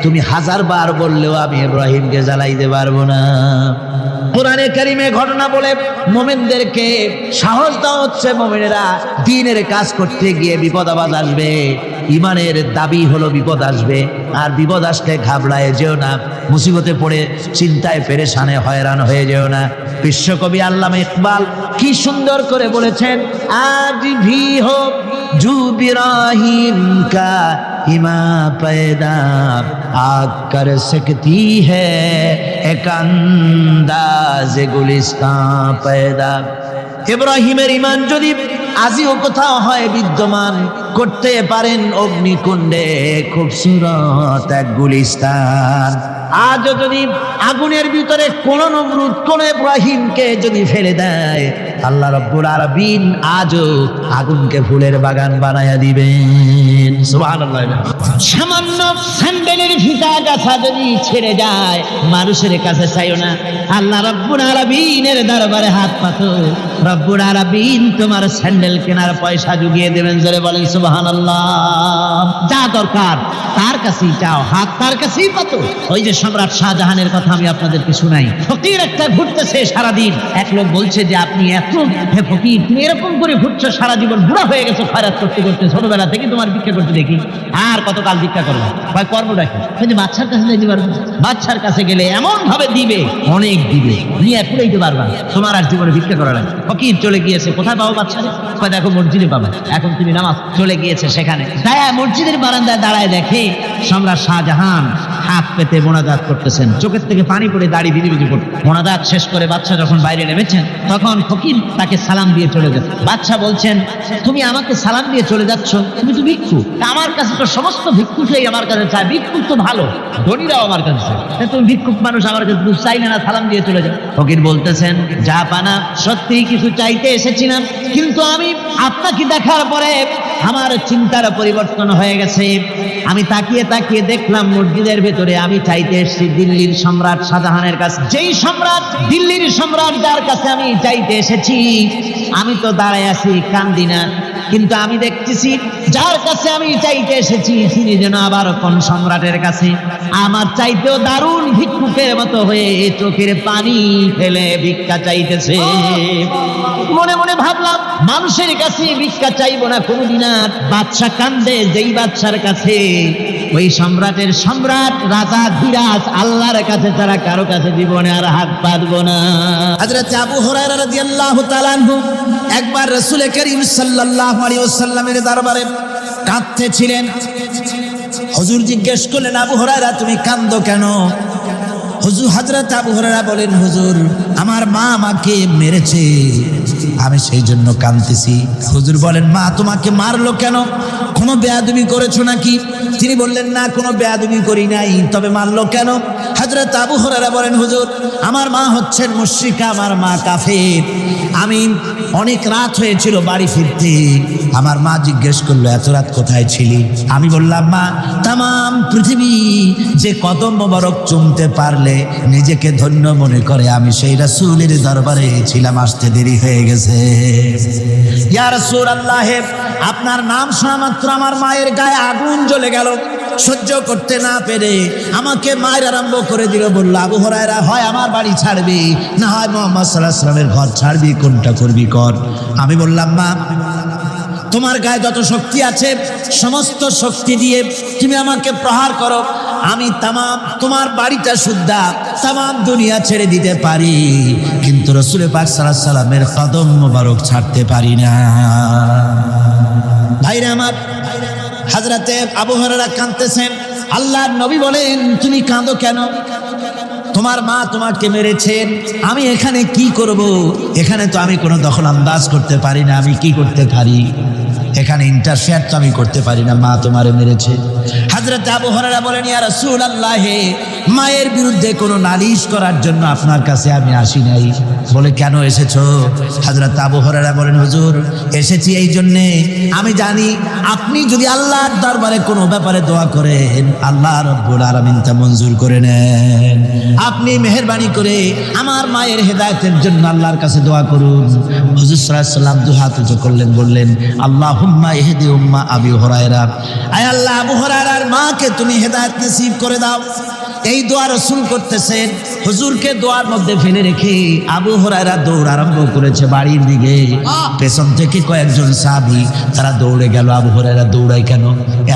[SPEAKER 2] তুমি 1000 বার বললেও আমি ইব্রাহিমকে জ্বালাইতে পারবো না। কোরআনে কারিমে ঘটনা বলে মুমিনদেরকে সাহস দেওয়া হচ্ছে, মুমিনেরা দ্বীনের কাজ করতে গিয়ে বিপদ আবাদ আসবে, ঈমানের দাবি হলো বিপদ আসবে, আর বিপদ আসলে ঘাবড়ায় যেও না, মুসিবতে পড়ে চিন্তায় পেরেশানে হয়রান হয়ে যেও না। বিশ্বকবি আল্লামা ইকবাল কি সুন্দর করে বলেছেন, আজ ভি হো জু ইব্রাহিম কা ইমা पैदा आग कर सकती है एक अंदाज गुलिस्तान पैदा। ইব্রাহিমের ঈমান যদি আজিও কোথাও হয় বিদ্যমান, করতে পারেন অগ্নিকুণ্ডে খুবসুরত এক গুলিস্তান। আজও যদি আগুনের ভিতরে কোন নমরুদ কোন ইব্রাহিমকে যদি ফেলে দেয়, আল্লাহ রাব্বুল আলামিন আজও আগুনকে ফুলের বাগান বানায়া দিবেন। সুবহানাল্লাহ। সামান্য স্যান্ডেলের ফিতা গাছা যদি ছেড়ে যায়, মানুষের কাছে চাইও না, আল্লাহ রব্বুল আলামিনের দরবারে হাত পাতো। রব্বুল আলামিন তোমার স্যান্ডেল কেনার পয়সা জুগিয়ে দেবেন। জোরে বলেন সুবহানাল্লাহ। যা দরকার তার কাছেই চাও, হাত তার কাছেই পাতো। ওই যে সম্রাট শাহজাহানের কথা আমি আপনাদেরকে শুনাই। ফকির একটা ঘুরতেছে সারাদিন। এক লোক বলছে যে আপনি এত হে ফকির, তুমি এরকম করে ঘুরছো সারা জীবন, বুড়া হয়ে গেছো খয়রাত করতে করতে, ছোটবেলা থেকে তোমার ভিক্ষা করতে দেখি, আর কতকাল ভিক্ষা করবো? ভাই কর্মটা কি? বাচ্চার কাছে যাইতে পারবো, বাচ্চার কাছে গেলে এমন ভাবে দিবে, অনেক দিবে, নিয়ে পুরাইতে পারবা, তোমার আর জীবনে ভিক্ষা করা লাগে। ফকির চলে গিয়েছে, কোথায় পাবো বাচ্চারে? দেখো মসজিদে পাবা, এখন তুমি নামাজ। চলে গিয়েছে সেখানে, মসজিদের বারান্দায় দাঁড়ায় দেখে সম্রাট শাহজাহান হাত পেতে মোনাজাত করতেছেন, চোখের থেকে পানি পড়ে দাড়ি ভিজে ভিজে পড়ে। মোনাজাত শেষ করে বাচ্চা যখন বাইরে নেমেছেন, তখন ফকির তাকে সালাম দিয়ে চলে গেছে। বাচ্চা বলছেন, তুমি আমাকে সালাম দিয়ে চলে যাচ্ছ, তুমি তো ভিক্ষুক, আমার কাছে তো সমস্ত ভিক্ষুকই আমার কাছে চায়, ভিক্ষুক তো ভালো, ধনীরাও আমার কাছে চায়, তুমি ভিক্ষুক মানুষ আমার কাছে চাইলে না, সালাম দিয়ে চলে যাও। ফকির বলতেছেন, যা পানা সত্যি কিছু চাইতে এসেছিলাম, কিন্তু আমি আপনাকে দেখার পরে আমার চিন্তার পরিবর্তন হয়ে গেছে। আমি তাকিয়ে তাকিয়ে দেখলাম মসজিদের ভেতরে আমি চাইতে এসেছি দিল্লির সম্রাট শাহজাহানের কাছে। যেই সম্রাট, দিল্লির সম্রাট যার কাছে আমি চাইতে এসেছি, আমি তো দাঁড়ায় আছি, কান্দি না, কিন্তু আমি দেখতেছি যার কাছে আমি চাইতে এসেছি তিনি যেন আবার কোন সম্রাটের কাছে আমার চাইতেও দারুণ ভিক্ষুকের মতো হয়ে চোখের পানি ফেলে ভিক্ষা চাইতেছে। মনে মনে ভাবলাম, মানুষের কাছে ভিক্ষা চাইবো না কোনদিন আর। বাদশা কান্দে, যেই বাদশার কাছে, ওই সম্রাটের সম্রাট রাজা ধীরাজ আল্লাহর কাছে ছাড়া কারো কাছে জীবনে আর হাত পাতবো না।
[SPEAKER 1] হযরত আবু হুরায়রা রাদিয়াল্লাহু তাআলা আনহু একবার রাসূল করিম সাল্লাল্লাহু আলাইহি ওয়াসাল্লামের দরবারে কাঁদতেছিলেন। হুজুর জিজ্ঞেস করলেন, আবু হুরায়রা তুমি কাঁদো কেন? হুজুর, হযরত আবু হুরায়রা বলেন, হুজুর আমার মা আমাকে মেরেছে, আমি সেই জন্য কাঁদতেছি। হুজুর বলেন, মা তোমাকে মারলো কেন? কোনো বেয়াদবি করেছো নাকি? তিনি বললেন, না কোনো বেয়াদবি করি নাই, তবে মারলো কেন? হযরত আবু হুরায়রা বলেন, হুজুর আমার মা হচ্ছেন মুশরিকা, আমার মা কাফের। আমি অনেক রাত হয়েছিল বাড়ি ফিরতে, আমার মা জিজ্ঞেস করলো এত রাত কোথায় ছিলি? আমি বললাম, মা তামাম পৃথিবী যে কদম মোবারক চুমতে পারলে নিজেকে ধন্য মনে করে, আমি সেই রাসূলের দরবারে ছিলাম, আসতে দেরি হয়ে গেছে। ইয়া রাসূলুল্লাহ, আপনার নাম শোনা মাত্র আমার মায়ের গায়ে আগুন জ্বলে গেল। সহ্য করতে না পেরে আমাকে মায়ের আরম্ভ করে দিল। বলল, আবু হুরায়রা হয় আমার বাড়ি ছাড়বি, না হয় মুহাম্মদ সাল্লাল্লাহু আলাইহি ওয়াসাল্লামের ঘর ছাড়বি, কোনটা করবি কর। আমি বললাম, মা তোমার গায়ে যত শক্তি আছে সমস্ত শক্তি দিয়ে তুমি আমাকে প্রহার করো, আমি তামাম তোমার বাড়িটা শুদ্ধা তামাম দুনিয়া ছেড়ে দিতে পারি, কিন্তু রাসূল পাক সাল্লাল্লাহু আলাইহি ওয়াসাল্লামের কদম মোবারক ছাড়তে পারি না। ভাইরা আমার, হযরতে আবু হুরায়রা কাঁদতেছেন। আল্লাহর নবী বলেন, তুমি কাঁদো কেন? তোমার মা তোমাকে মেরেছেন, আমি এখানে কি করব? এখানে তো আমি কোনো দখল আন্দাজ করতে পারি না, আমি কি করতে পারি? এখানে ইন্টারফেয়ার তো আমি করতে পারি না, মা তোমারে মেরেছে। হযরত আবু হুরায়রা বলেন, ইয়া রাসূলুল্লাহ, মায়ের বিরুদ্ধে কোনো নালিশ করার জন্য আপনার কাছে আমি আসি নাই। বলে, কেন এসেছো? হযরত আবু হুরায়রা বলেন, হুজুর এসেছি এই জন্যে, আমি জানি আপনি যদি আল্লাহর দরবারে কোনো ব্যাপারে দোয়া করেন, আল্লাহ রাব্বুল আলামিন তা মঞ্জুর করে নেন। আপনি মেহেরবানি করে আমার মায়ের হেদায়েতের জন্য আল্লাহর কাছে দোয়া করুন। হুজুর সাল্লাল্লাহু আলাইহি ওয়াসাল্লাম দুই হাত উঁচু করলেন, বললেন, আল্লাহুম্মা ইহদি উম্মা আবি হুরায়রা, আয় আল্লাহ আবু হুরায়রার মাকে তুমি হেদায়েত নসিব করে দাও। এই দোয়া রাসূল করতেছেন। হুজুরকে দোয়ার মধ্যে ফেলে রেখে আবু হুরায়রা দৌড় আরম্ভ করেছে বাড়ির দিকে। পেছন থেকে কয়েকজন সাহাবী তারা দৌড়ে গেল। আবু হুরায়রা দৌড়ায় কেন?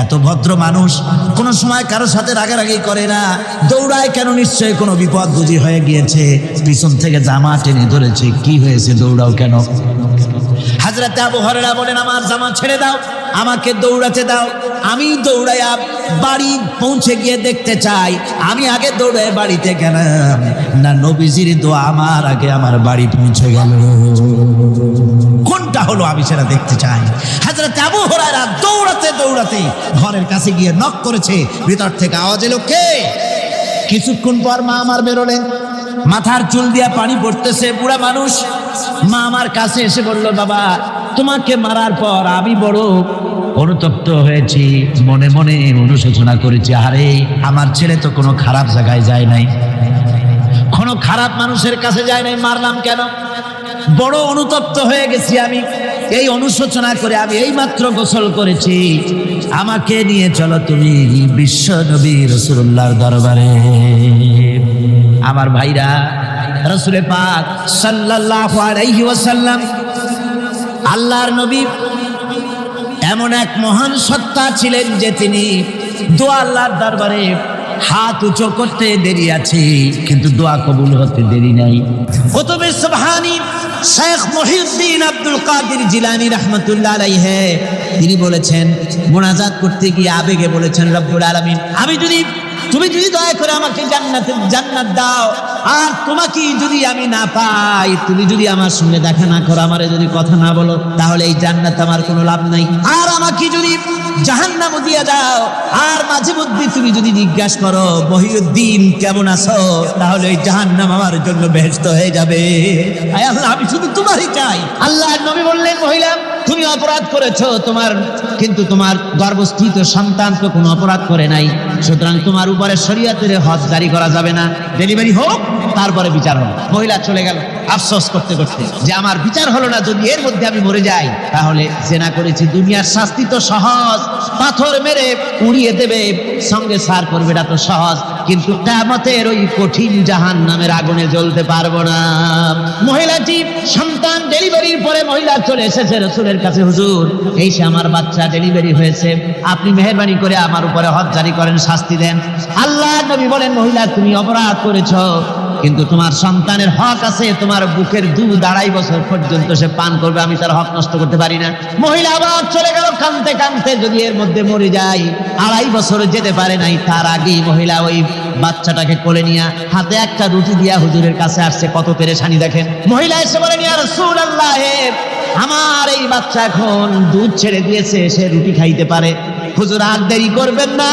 [SPEAKER 1] এত ভদ্র মানুষ, কোনো সময় কারোর সাথে রাগারাগি করে না, দৌড়ায় কেন? নিশ্চয়ই কোনো বিপদ বুঝি হয়ে গিয়েছে, পিছন থেকে জামা টেনে ধরেছে। কি হয়েছে, দৌড়াও কেন? হযরত আবু হুরায়রা বলেন, আমার জামা ছেড়ে দাও, আমাকে দৌড়াতে দাও, আমি দৌড়াইয়া বাড়ি পৌঁছে গিয়ে দেখতে চাই আমি আগে দৌড়ে বাড়িতে গেলাম না নবীজির দোয়া আমার আগে আমার বাড়ি পৌঁছে গেল, কোনটা হলো আমি সেটা দেখতে চাই। হযরত আবু হুরায়রা দৌড়াতে দৌড়াতে ঘরের কাছে গিয়ে নক করেছে। ভিতর থেকে আওয়াজ এলো, কে? কিছুক্ষণ পর মা আমার বেরোলেন, মাথার চুল দিয়া পানি পড়তেছে, বুড়া মানুষ। মা আমার কাছে এসে বলল, বাবা তোমাকে মারার পর আমি বড়
[SPEAKER 2] অনুতপ্ত হয়েছি, মনে মনে অনুশোচনা করেছি, আরে আমার ছেলে তো কোনো খারাপ জায়গায় যায় নাই, কোনো খারাপ মানুষের কাছে যায় নাই, মারলাম কেন? বড় অনুতপ্ত হয়ে গেছি আমি। এই অনুশোচনা করে আমি এইমাত্র গোসল করেছি, আমাকে নিয়ে চলো তুমি বিশ্ব নবী রাসূলুল্লাহর দরবারে। আমার ভাইরা, রাসূলে পাক সাল্লাল্লাহু আলাইহি ওয়াসাল্লাম আল্লাহর নবী এমন এক মহান সত্তা ছিলেন যে তিনি দোয়া আল্লাহর দরবারে হাত উঁচু করতে দেরি আছে, কিন্তু দোয়া কবুল হতে দেরি নাই। কুতুবে সুবহানী শেখ মুহিউদ্দিন আব্দুল কাদের জিলানী রাহমাতুল্লাহ আলাইহি তিনি বলেছেন, মুনাজাত করতে গিয়ে আবেগে বলেছেন, রব্বুল আলামিন, তুমি যদি দয়া করে আমাকে জান্নাত দাও, আর তোমাকে যদি আমি না পাই, তুমি যদি আমার সঙ্গে দেখা না করো, আমারে যদি কথা না বলো, তাহলে এই জান্নাত আমার কোনো লাভ নাই। আর আমাকে যদি জাহান্নাম দিয়ে দাও, আর মাঝে মধ্যে তুমি যদি জিজ্ঞাসা করো মহিউদ্দিন কেমন আছো, তাহলে এই জাহান্নাম আমার জন্য বেহেশত হয়ে যাবে। আয় আল্লাহ, আমি শুধু তোমারই চাই। আল্লাহর নবী বললেন, মহিলা তুমি অপরাধ করেছো, কিন্তু তোমার গর্ভস্থিত সন্তান তো কোনো অপরাধ করে নাই, সুতরাং তোমার উপরে শরীয়তের হদ জারি করা যাবে না, ডেলিভারি হোক, তারপরে বিচার হবে। মহিলা চলে গেল আফসোস করতে করতে যে আমার বিচার হলো না, যদি এর মধ্যে আমি মরে যাই তাহলে জেনা করেছি, দুনিয়ার শাস্তি তো সহজ, পাথর মেরে উড়িয়ে দেবে, সঙ্গে সার করবে, এটা তো সহজ, কিন্তু কিয়ামতের ওই কঠিন জাহান্নামের আগুনে জ্বলতে পারবো না। মহিলাটি সন্তান ডেলিভারির পরে মহিলা চলে এসেছে রাসূলের কাছে, হুজুর এই সে আমার বাচ্চা ডেলিভারি হয়েছে, আপনি মেহেরবানি করে আমার উপরে হদ জারি করেন, শাস্তি দেন। আল্লাহর নবী বলেন, মহিলা তুমি অপরাধ করেছো, কিন্তু তোমার সন্তানের হক আছে, তোমার বুকের দুধ 2.5 বছর পর্যন্ত সে পান করবে, আমি তার হক নষ্ট করতে পারি না। মহিলা আবার চলে গেল কাঁদতে কাঁদতে, যদি এর মধ্যে মরে যায়, 2.5 বছর যেতে পারে নাই, তার আগেই মহিলা ওই বাচ্চাটাকে কোলে নিয়ে হাতে একটা রুটি দিয়া হুজুরের কাছে আসছে। কত পেরেশানি দেখেন। মহিলা এসে বলেন, ইয়া রাসূলুল্লাহ, আমার এই বাচ্চা এখন দুধ ছেড়ে দিয়েছে, সে রুটি খাইতে পারে, হুজুর আর দেরি করবেন না,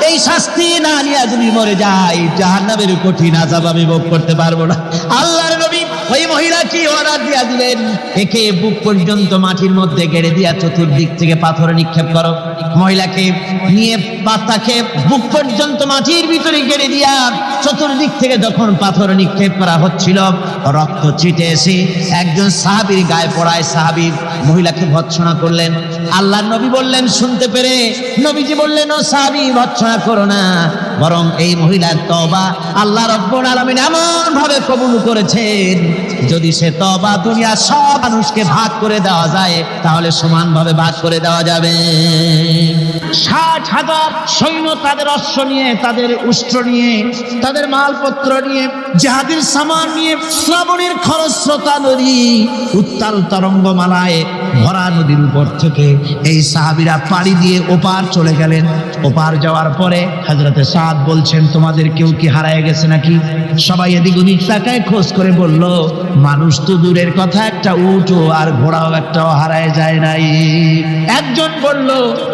[SPEAKER 2] এই শাস্তি না নিয়ে যদি মরে যায়, জাহান্নামের কঠিন আযাব আমি ভোগ করতে পারবো না। আল্লাহর নবী ওই মহিলাকে অর্ডার দিয়া দিলেন, একে বুক পর্যন্ত মাটির মধ্যে গেড়ে দিয়া চতুর্দিক থেকে পাথর নিক্ষেপ করো। মহিলাকে নিয়ে পাতাকে বুক পর্যন্ত মাটির ভিতরে গেড়ে দিয়া চতুর্দিক থেকে যখন পাথর নিক্ষেপ করা হচ্ছিল, রক্ত ছিটে এসে একজন সাহাবীর গায়ে পড়ায়, সাহাবী মহিলাকে ভৎসনা করলেন। আল্লাহর নবী বললেন, শুনতে পেরে নবীজি বললেন, ও সাহাবী ভৎসনা করো না, বরং এই মহিলার তওবা আল্লাহ রাব্বুল আলামিন এমন ভাবে কবুল করেছেন, যদি সে তওবা দুনিয়ার সব মানুষকে ভাগ করে দেওয়া যায়, তাহলে সমানভাবে ভাগ করে দেওয়া যাবে। 60,000 সৈন্য তাদের অশ্ব নিয়ে, তাদের উষ্ট্র নিয়ে, তাদের মালপত্র নিয়ে, জিহাদের সামান নিয়ে শ্রাবণের খরস্রোতা নদী, উত্তাল তরঙ্গমালায় ভরা নদীর উপর থেকে এই সাহাবীরা পাড়ি দিয়ে ওপার চলে গেলেন। ওপার যাওয়ার পরে হযরতে সাদ বলছেন, তোমাদের কেউ কি হারায় গেছে নাকি? সবাই এদিক ওদিক তাকায় খোঁজ করে বলল, মানুষ তো দূরের কথা, একটা উট আর ঘোড়াও একটাও হারায় যায় নাই। একজন বলল,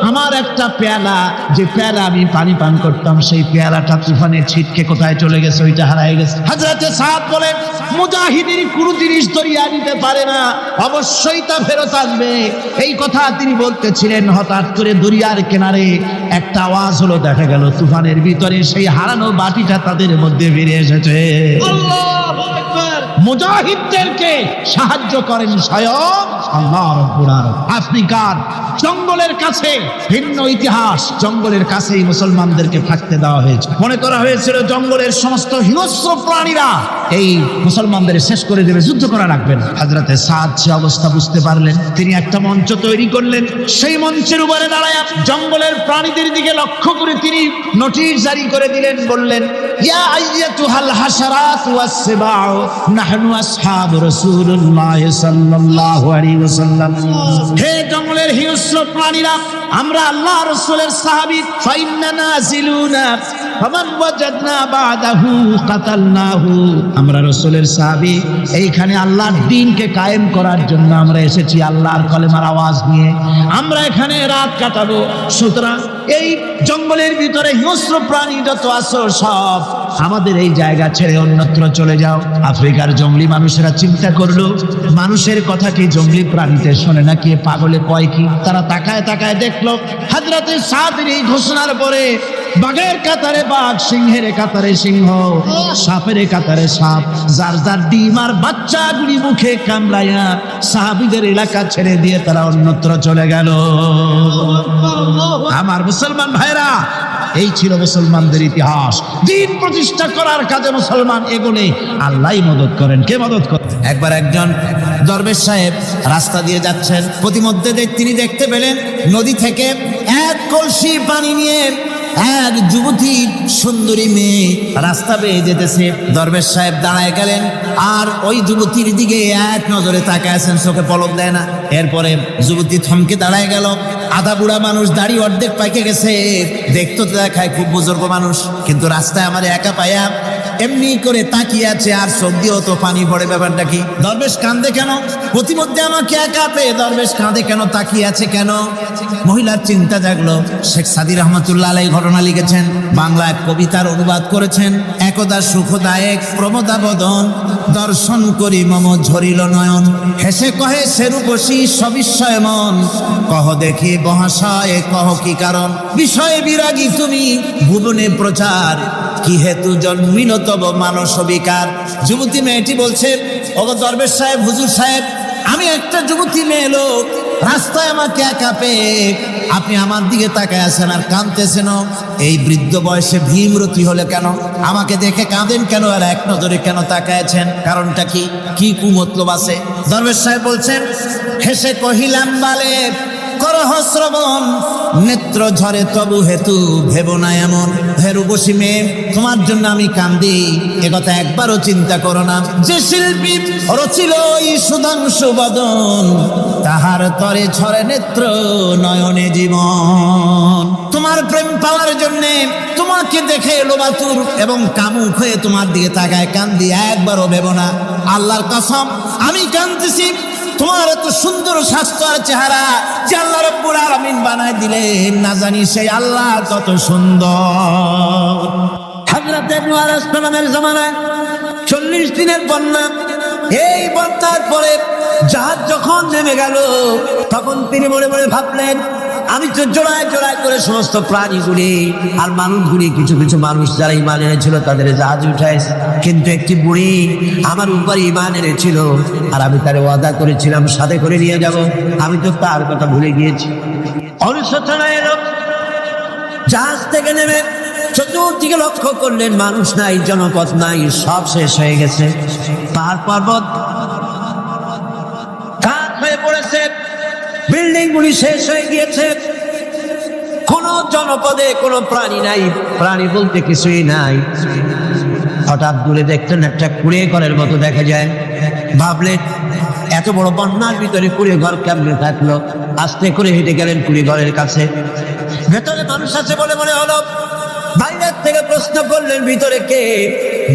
[SPEAKER 2] আমার একটা পেয়ালা, যে পেয়ালা আমি পানি পান করতাম, সেই পেয়ালাটা তুফানে ছিটকে কোথায় চলে গেছে, ওইটা হারায় গেছে। হযরতে সাদ বলেন, মুজাহিদের কোনো জিনিস দরিয়া নিতে পারে না, অবশ্যই তা ফেরত আসবে। এই কথা তিনি বলতেছিলেন, হঠাৎ করে দরিয়ার কিনারে একটা আওয়াজ হলো, দেখা গেল তুফানের ভিতরে সেই হারানো বাটিটা তাদের মধ্যে ফিরে এসেছে। আল্লাহু আকবার। মুজাহিদদেরকে সাহায্য করেন স্বয়ং আল্লাহ রাব্বুল আলামিন। আফ্রিকার জঙ্গলের কাছে ভিন্ন ইতিহাস, জঙ্গলের কাছেই মুসলমানদেরকে থাকতে দেওয়া হয়েছে। মনে করা হয়েছিল জঙ্গলের সমস্ত হিংস্র প্রাণীরা এই মুসলমানদের শেষ করে দেবে, যুদ্ধ করা রাখবেন। হযরতে সাদ সে অবস্থা বুঝতে পারলেন, তিনি একটা মঞ্চ তৈরি করলেন। সেই মঞ্চের উপরে দাঁড়ায় জঙ্গলের প্রাণীদের দিকে লক্ষ্য করে তিনি নোটিশ জারি করে দিলেন, বললেন, ইয়া আইয়াতুহাল হাশারাত ওয়াস সিবাউ নাহনু আসহাবু রাসূলুল্লাহ সাল্লাল্লাহু আলাইহি ওয়াসাল্লাম। হে জঙ্গলের হিংস্র প্রাণীরা, আমরা আল্লাহ রাসূলের সাহাবী, ফাইন্না নাজিলুনা
[SPEAKER 1] ফামান ওয়াজাদনা বাদাহু কাতালনাহু। আমরা রাসূলের সাহাবী, এইখানে আল্লাহর দ্বীনকে কায়েম করার জন্য আমরা এসেছি আল্লাহর কলেমার আওয়াজ নিয়ে। আমরা এখানে রাত কাটাবো। সুতরাং এই জঙ্গলের ভিতরে হিংস্র প্রাণী যত আছো সব আমাদের এই জায়গা ছেড়ে অন্যত্র চলে যাও। আফ্রিকার জঙ্গলি মানুষেরা চিন্তা করলো, মানুষের কথা কি জঙ্গলি প্রাণীতে শোনে নাকি, পাগলে কয় কি? তারা তাকায় তাকায় দেখলো হযরতে সাদের এই ঘোষণার পরে বাঘের কাতারে বাঘ, সিংহের কাতারে সিংহ, সাপের কাতারে সাপ, যার যার ডিম আর বাচ্চাগুলি মুখে কামড়াইয়া সাহাবীদের এলাকা ছেড়ে দিয়ে তারা অন্যত্র চলে গেল। আমার মুসলমান ভাইরা, এই ছিল মুসলমানদের ইতিহাস। দ্বীন প্রতিষ্ঠা করার কাজে মুসলমান এগোলে আল্লাহই মদত করেন। কে মদত করেন? একবার একজন দরবেশ সাহেব রাস্তা দিয়ে যাচ্ছেন, প্রতিমধ্যে তিনি দেখতে পেলেন নদী থেকে এক কলসি পানি নিয়ে এক যুবতী সুন্দরী মেয়ে রাস্তা বেয়ে যেতেছে। দরবেশ সাহেব দাঁড়ায় গেলেন আর ওই যুবতীর দিকে এক নজরে তাকায় আছেন, চোখে পলক দেয় না। এরপরে যুবতী থমকে দাঁড়ায় গেল। আধা বুড়া মানুষ, দাড়ি অর্ধেক পাইকে গেছে, দেখতে তো দেখায় খুব বুজুর্গ মানুষ, কিন্তু রাস্তায় আমার একা পায়া এমনি করে তাকিয়ে আছে আর চোখ দিয়েও তো পানি পড়ে। ব্যাপারটা কি? দরবেশ কাঁদে কেন? প্রতিমধ্যে আমাকে একা পেয়ে দরবেশ কাঁদে কেন, তাকিয়ে আছে কেন? মহিলার চিন্তা জাগলো। শেখ সাদী রহমতুল্লাহ আলাইহি ঘটনা লিখেছেন, বাংলা এক কবিতার অনুবাদ করেছেন। একদা সুখদায়ক প্রমোদা বদন, দর্শন করি মম ঝরিল নয়ন, হেসে কহে সেরূপসী সবিস্ময় মন, কহ দেখি মহাশয় কহ কি কারণ, বিষয়ে বিরাগী তুমি ভুবনে প্রচার, কি হেতু জন্মিল তব মানস বিকার। যুবতী মেয়েটি বলছে, ওগো দরবেশ সাহেব, হুজুর সাহেব, আমি একটা যুবতী মেয়ে লোক, রাস্তায় আমাকে একা পেয়ে আপনি আমার দিকে তাকায় আছেন আর কাঁদতেছেন। এই বৃদ্ধ বয়সে ভীমরতি হলে কেন? আমাকে দেখে কাঁদেন কেন আর এক নজরে কেন তাকায়ছেন? কারণটা কি? কি কুমতলব আছে? দরবেশ সাহেব বলছেন, হেসে কহিলাম বালে করহ শ্রবণ, নেত্র ঝরে তবু হেতু ভেব না এমন। হেরুবসী মেয়ে, তোমার জন্য আমি কান্দি, একথা একবারও চিন্তা করো না। যে শিল্পী রচিল এই সুধাংশু বদন, তাহার তরে ঝরে নেত্র নয়নে জীবন। তোমার প্রেম পাওয়ার জন্য তোমাকে দেখে লোবাতুর এবং কামুক হয়ে তোমার দিকে তাকায় কান্দি, একবারও ভেব না। আল্লাহর কসম, আমি কাঁদতেছি তোমার এত সুন্দর স্বাস্থ্য আর চেহারা যে আল্লাহ রাব্বুল আলামিন বানায় দিলেন, না জানি সেই আল্লাহ কত সুন্দর। হযরত নূহ আলাইহিস সালামের জামানায় 40 দিনের বন্যা। এই বন্যার পরে জাহাজ যখন নেমে গেল, তখন তিনি মনে মনে ভাবলেন, আমি তো জোড়ায় জোড়ায় করে সমস্ত প্রাণীগুলি আর মানুষগুলি, কিছু কিছু মানুষ যারা ইমান এনেছিল তাদের জাহাজ উঠাইছে, কিন্তু একটি বুড়ি আমার উপর ইমান এনেছিল আর আমি তার ওয়াদা করেছিলাম সাথে করে নিয়ে যাব, আমি তো তার কথা ভুলে গিয়েছি। অনুশোচনা এলো। জাহাজ থেকে নেমে চতুর্দিকে লক্ষ্য করলেন, মানুষ নাই, জনপদ নাই, সব শেষ হয়ে গেছে। পাহাড় পর্বত কাঠ হয়ে পড়েছে, বিল্ডিং গুলি শেষ হয়ে গিয়েছে, কোন জনপদে কোনো প্রাণী নাই, প্রাণী বলতে কিছুই নাই। হঠাৎ দূরে দেখতেন একটা কুড়ে ঘরের মতো দেখা যায়। ভাবলেন, এত বড় বন্যার ভিতরে কুড়ে ঘর কেমনে থাকলো? আস্তে করে হেঁটে গেলেন কুড়ে ঘরের কাছে। ভেতরে মানুষ আছে বলে মনে হলো। বাইরের থেকে প্রশ্ন করলেন, ভিতরে কে?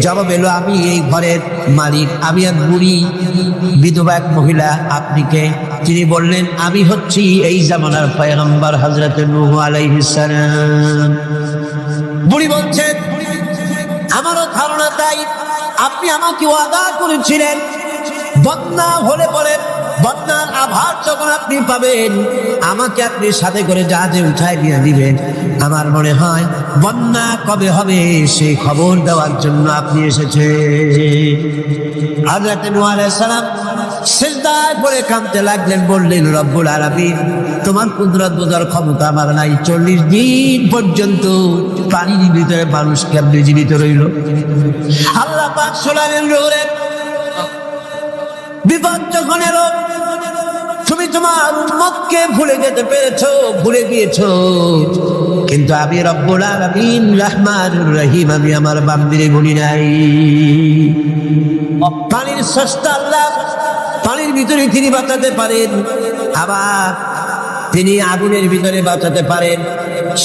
[SPEAKER 1] জবাব এলো, আমি এই ঘরের মালিক, আমি এক বুড়ি বিধবা এক মহিলা। আপনি কে? তিনি বললেন, আমি হচ্ছি এই জামানার পয়গম্বর হযরত নূহ আলাইহিস সালাম। বুড়ি বলছেন, আমারও ধারণা তাই। আপনি আমাকে ওয়াদা করেছিলেন বন্যা হলে পরে, বন্যার আভার যখন আপনি পাবেন, আমাকে আপনি সাথে করে জাহাজে উঠায় নিয়ে দিবেন। আমার মনে হয় বন্যা কবে হবে সেই খবর দেওয়ার জন্য আপনি এসেছেন। হযরত নূহ আলাইহিস সালাম সিজদায় পড়ে কাঁদতে লাগলেন, বললেন, রব্বুল আলামিন, তোমার কুদরত বোঝার ক্ষমতা আমার নাই। 40 দিন পর্যন্ত পানির ভিতরে মানুষ কেমনে জীবিত রইল? আল্লাহ পাক শোনালেন, রোরে বিপদ যখন এলো, তুমি তোমার উম্মতকে ভুলে যেতে পেরেছো, ভুলে গিয়েছো, কিন্তু আমি রব্বুল আলামিন রহমানুর রহিম, আমি আমার বান্দিরে ভুলি নাই। পানির স্রষ্টা আল্লাহ, পানির ভিতরে তিনি বাঁচাতে পারেন, আবার তিনি আগুনের ভিতরে বাঁচাতে পারেন।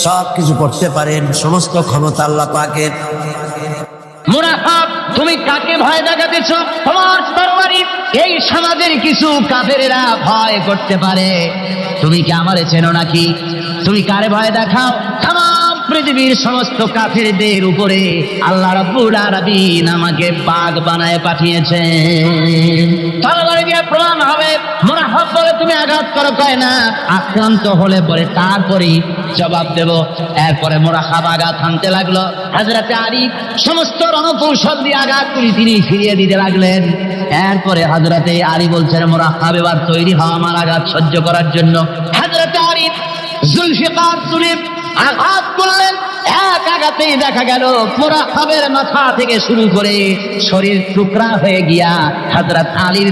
[SPEAKER 1] সব কিছু করতে পারেন, সমস্ত ক্ষমতা আল্লাহ পাকের।
[SPEAKER 3] মুনাফিক, তুমি কাকে ভয় দেখাতেছ? তোমার তরবারি এই সমাজের কিছু কাফেরেরা ভয় করতে পারে। তুমি কি আমারে চেনো নাকি? তুমি কারে ভয় দেখাও? তাম পৃথিবীর সমস্ত কাফেরদের উপরে আল্লাহ রাব্বুল আলামিন আমাকে বাঘ বানায় পাঠিয়েছেন। তরবারি দিয়ে প্রমাণ হবে। মুনাফিক বলে তুমি আঘাত করো, কয় না, আক্রান্ত হলে পরে তারপরেই জবাব দেব। এরপরে মুনাফিক আঘাত হানতে লাগলো। হযরতে আলী সমস্ত রণকৌশল দিয়ে আঘাত করে তিনি ফিরিয়ে দিতে লাগলেন। এরপরে হযরতে আলী বলছেন, মুনাফিক এবার তৈরি হও আমার আঘাত সহ্য করার জন্য। হযরতে আলী জুলফিকার তুলে আঘাত করলেন। এক আঘাতেই দেখা গেল মুনাফিকের মাথা থেকে শুরু করে শরীর টুকরা হয়ে গিয়া হযরত আলীর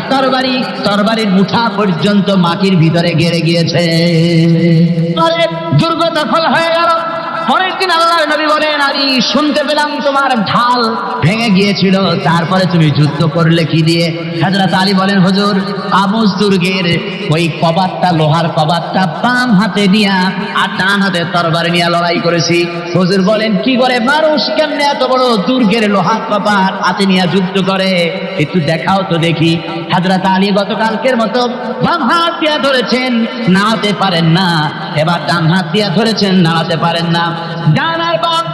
[SPEAKER 3] তরবারির মুঠা পর্যন্ত মাটির ভিতরে গেড়ে গিয়েছে। আরে দুর্গ দখল হয়ে গেল। পরের দিন আল্লাহর নবী বলেন, আলী শুনতে পেলাম তোমার ঢাল ভেঙে গিয়েছিল, তারপরে তুমি যুদ্ধ করলে কি দিয়ে? হযরত আলী বলেন, হুজুর আমুজ দুর্গের ওই কবাটটা, লোহার কবাটটা বাম হাতে নিয়া আর ডান হাতে তরবারি নিয়ে লড়াই করেছি। হুজুর বলেন, কি করে মানুষ কেমনে এত বড় দুর্গের লোহার কবাট হাতে নিয়ে যুদ্ধ করে? একটু দেখাও তো দেখি। হযরত আলী গতকালকের মতো বাম হাত দিয়া ধরেছেন, নাড়াতে পারেন না। এবার ডান হাত দিয়া ধরেছেন, নাড়াতে পারেন না। ডান আর বাম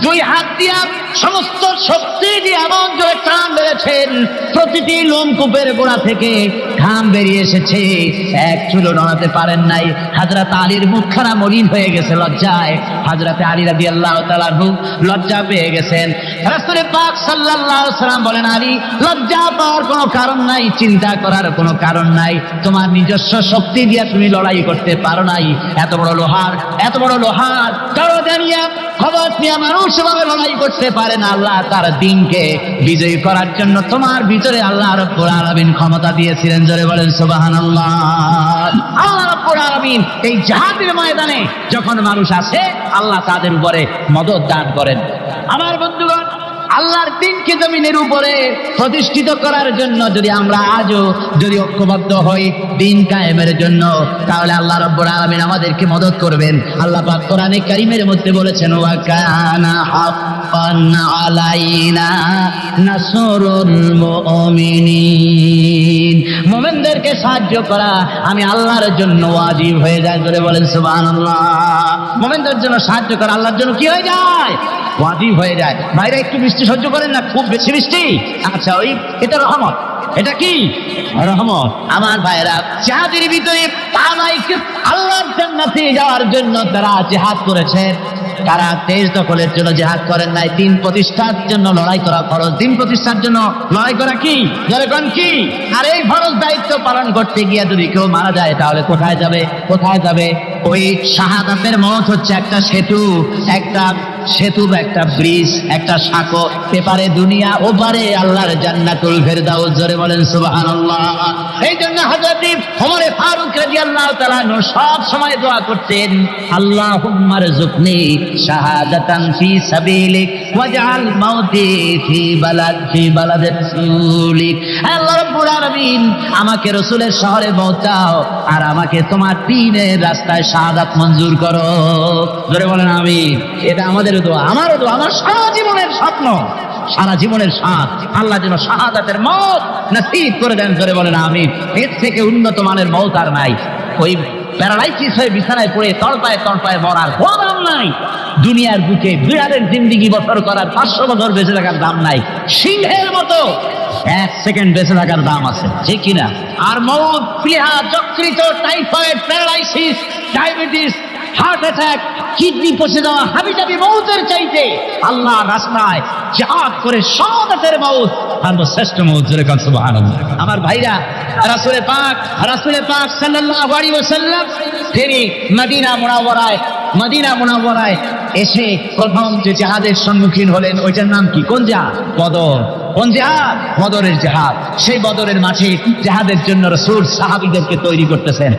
[SPEAKER 3] দুই হাত দিয়া সমস্ত শক্তি দিয়ে এমন জোরে টান মেরেছেন, প্রতিটি লোমকূপের গোড়া থেকে ঘাম বেরিয়ে এসেছে, এক চুলো নড়াতে পারেন নাই। হযরত আলীর মুখখানা মলিন হয়ে গেছে লজ্জায়। হযরত আলী রাদিয়াল্লাহু তাআলা আনহু লজ্জা পেয়ে গেছেন। রাসূল পাক সাল্লাল্লাহু আলাইহি সাল্লাম বলেন, আলী লজ্জা পাওয়ার কোনো কারণ নাই, চিন্তা করার কোনো কারণ নাই। তোমার নিজস্ব শক্তি দিয়ে তুমি লড়াই করতে পারো নাই। এত বড় লোহার দরজা নিয়ে খবর নিয়ে মানুষ এভাবে লড়াই করতে পারে না। আল্লাহ তার দিনকে বিজয়ী করার জন্য তোমার ভিতরে আল্লাহ রাব্বুল আলামিন ক্ষমতা দিয়েছিলেন। জোরে বলেন সুবহানাল্লাহ। আল্লাহ রাব্বুল আলামিন এই জিহাদের ময়দানে যখন মানুষ আসে, আল্লাহ তাদের উপরে মদদ দান করেন। আমার বন্ধুগণ, আল্লাহর দিনকে জমিনের উপরে প্রতিষ্ঠিত করার জন্য আমরা আজও ঐক্যবদ্ধ হই দিন কায়েমের জন্য, তাহলে আল্লাহ রাব্বুল আলামিন আমাদেরকে মদদ করবেন। আল্লাহ পাক কোরআনে কারীমের মধ্যে বলেছেন, ওয়া কানা হাক্কান আলাইনা নাসরুল মুমিনিন। মুমিনদেরকে সাহায্য করা আমি আল্লাহর জন্য ওয়াজিব হয়ে যায়। ধরে বলেন সুবহানাল্লাহ। মুমিনদের জন্য সাহায্য করা আল্লাহর জন্য কি হয়ে যায়? ওয়াজিব হয়ে যায়। ভাইরা একটু বৃষ্টি সহ্য করেন না, খুব বেশি বৃষ্টি। আচ্ছা, এটা রহমত। এটা কি রহমত? আমার ভাইরা, জিহাদের ভিতরে আল্লাহর জান্নাতে যাওয়ার জন্য তারা জিহাদ করেছেন। তারা দেশ দখলের জন্য জিহাদ করেন নাই, দিন প্রতিষ্ঠার জন্য লড়াই করা ফরজ। দিন প্রতিষ্ঠার জন্য লড়াই করা কি? জনগণ কি? আর এই ফরজ দায়িত্ব পালন করতে গিয়ে যদি কেউ মারা যায়, তাহলে কোথায় যাবে? ওই শাহাদাতের মত হচ্ছে একটা সেতু বা একটা ব্রিজ, একটা সাঁকো। এপারে দুনিয়া, ওপারে আল্লাহর জান্নাতুল ফেরদাউস। জোরে বলেন সুবহানাল্লাহ। এই জন্য হযরত ওমর ফারুক রাদিয়াল্লাহু তাআলা সব সময় দোয়া করতেন, আল্লাহুম্মা রযুকনি শাহাদাতান ফি সাবিলিক ওয়াজআল মাউতি ফি বালাদি রাসূলিক। আল্লাহ রাব্বুল আলামিন, আমাকে রাসূলের শহরে পৌঁছাও আর আমাকে তোমার দ্বীনের রাস্তায় শাহাদাত মঞ্জুর করো। জোরে বলেন আমিন। এটা আমাদের দোয়া, আমারও দোয়া, আমার সারা জীবনের স্বপ্ন, সারা জীবনের স্বাদ আল্লাহ যেন শাহাদাতের মওত নসিব করে দেন। জোরে বলেন আমিন। এর থেকে উন্নত মানের মওত আর নাই। ওই প্যারালাইসিস হয়ে বিছানায় পড়ে তড়পায় মরার কোনো দাম নাই। দুনিয়ার বুকে বিড়ালের জিন্দিগি বছর করার 500 বছর বেঁচে থাকার দাম নাই। সিংহের মতো 1 সেকেন্ড বেঁচে থাকার দাম আছে, ঠিক কিনা? আর মওত, প্লীহা, যকৃত, typhoid, paralysis, diabetes, heart attack, kidney পচে যাওয়া, হাবিজাবি মওতের চাইতে আল্লাহ রাস্তায় জিহাদ করে শাহাদাতের মওত সর্বশ্রেষ্ঠ মওত। জোরে বলেন সুবহানাল্লাহ। আমার ভাইরা, রাসূল পাক সাল্লাল্লাহু আলাইহি ওয়াসাল্লাম তিনি মদিনা মুনাওয়ারায় এসে প্রথম যে জিহাদের সম্মুখীন হলেন, ওইটার নাম কি? কোন জিহাদ? বদর। কোন জিহাদ? বদরের জিহাদ। সেই বদরের মাঠে জিহাদের জন্য রাসূল সাহাবীদেরকে তৈরি করতেছেন।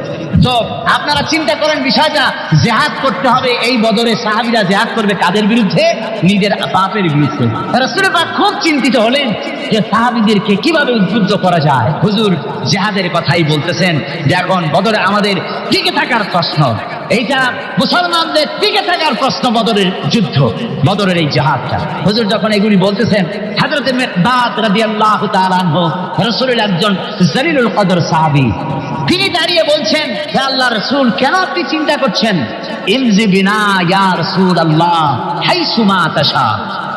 [SPEAKER 3] তো আপনারা চিন্তা করেন বিষয়টা, জিহাদ করতে হবে। এই বদরে সাহাবীরা জিহাদ করবে কাদের বিরুদ্ধে? নিজের বাপের বিরুদ্ধে। রাসূল পাক খুব চিন্তিত হলেন যে সাহাবীদেরকে কিভাবে উদ্বুদ্ধ করা যায়। হুজুর জিহাদের কথাই বলতেছেন যে এখন বদরে আমাদের টিকে থাকার প্রশ্ন। এইটা মুসলমানদের টিকে থাকার প্রশ্ন, বদরের যুদ্ধ, বদরের এই জিহাদটা। হুজুর যখন এগুলি বলতেছেন, হযরত মিকদাদ রাদিয়াল্লাহু তাআলা আনহু রাসূলের একজন জলিলুল কদর সাহাবী, তিনি দাঁড়িয়ে বলছেন, হে আল্লাহর রাসূল, কেন আপনি চিন্তা করছেন? ইমজি বিনা ইয়া রাসূলুল্লাহ হাইসুমা তাশা,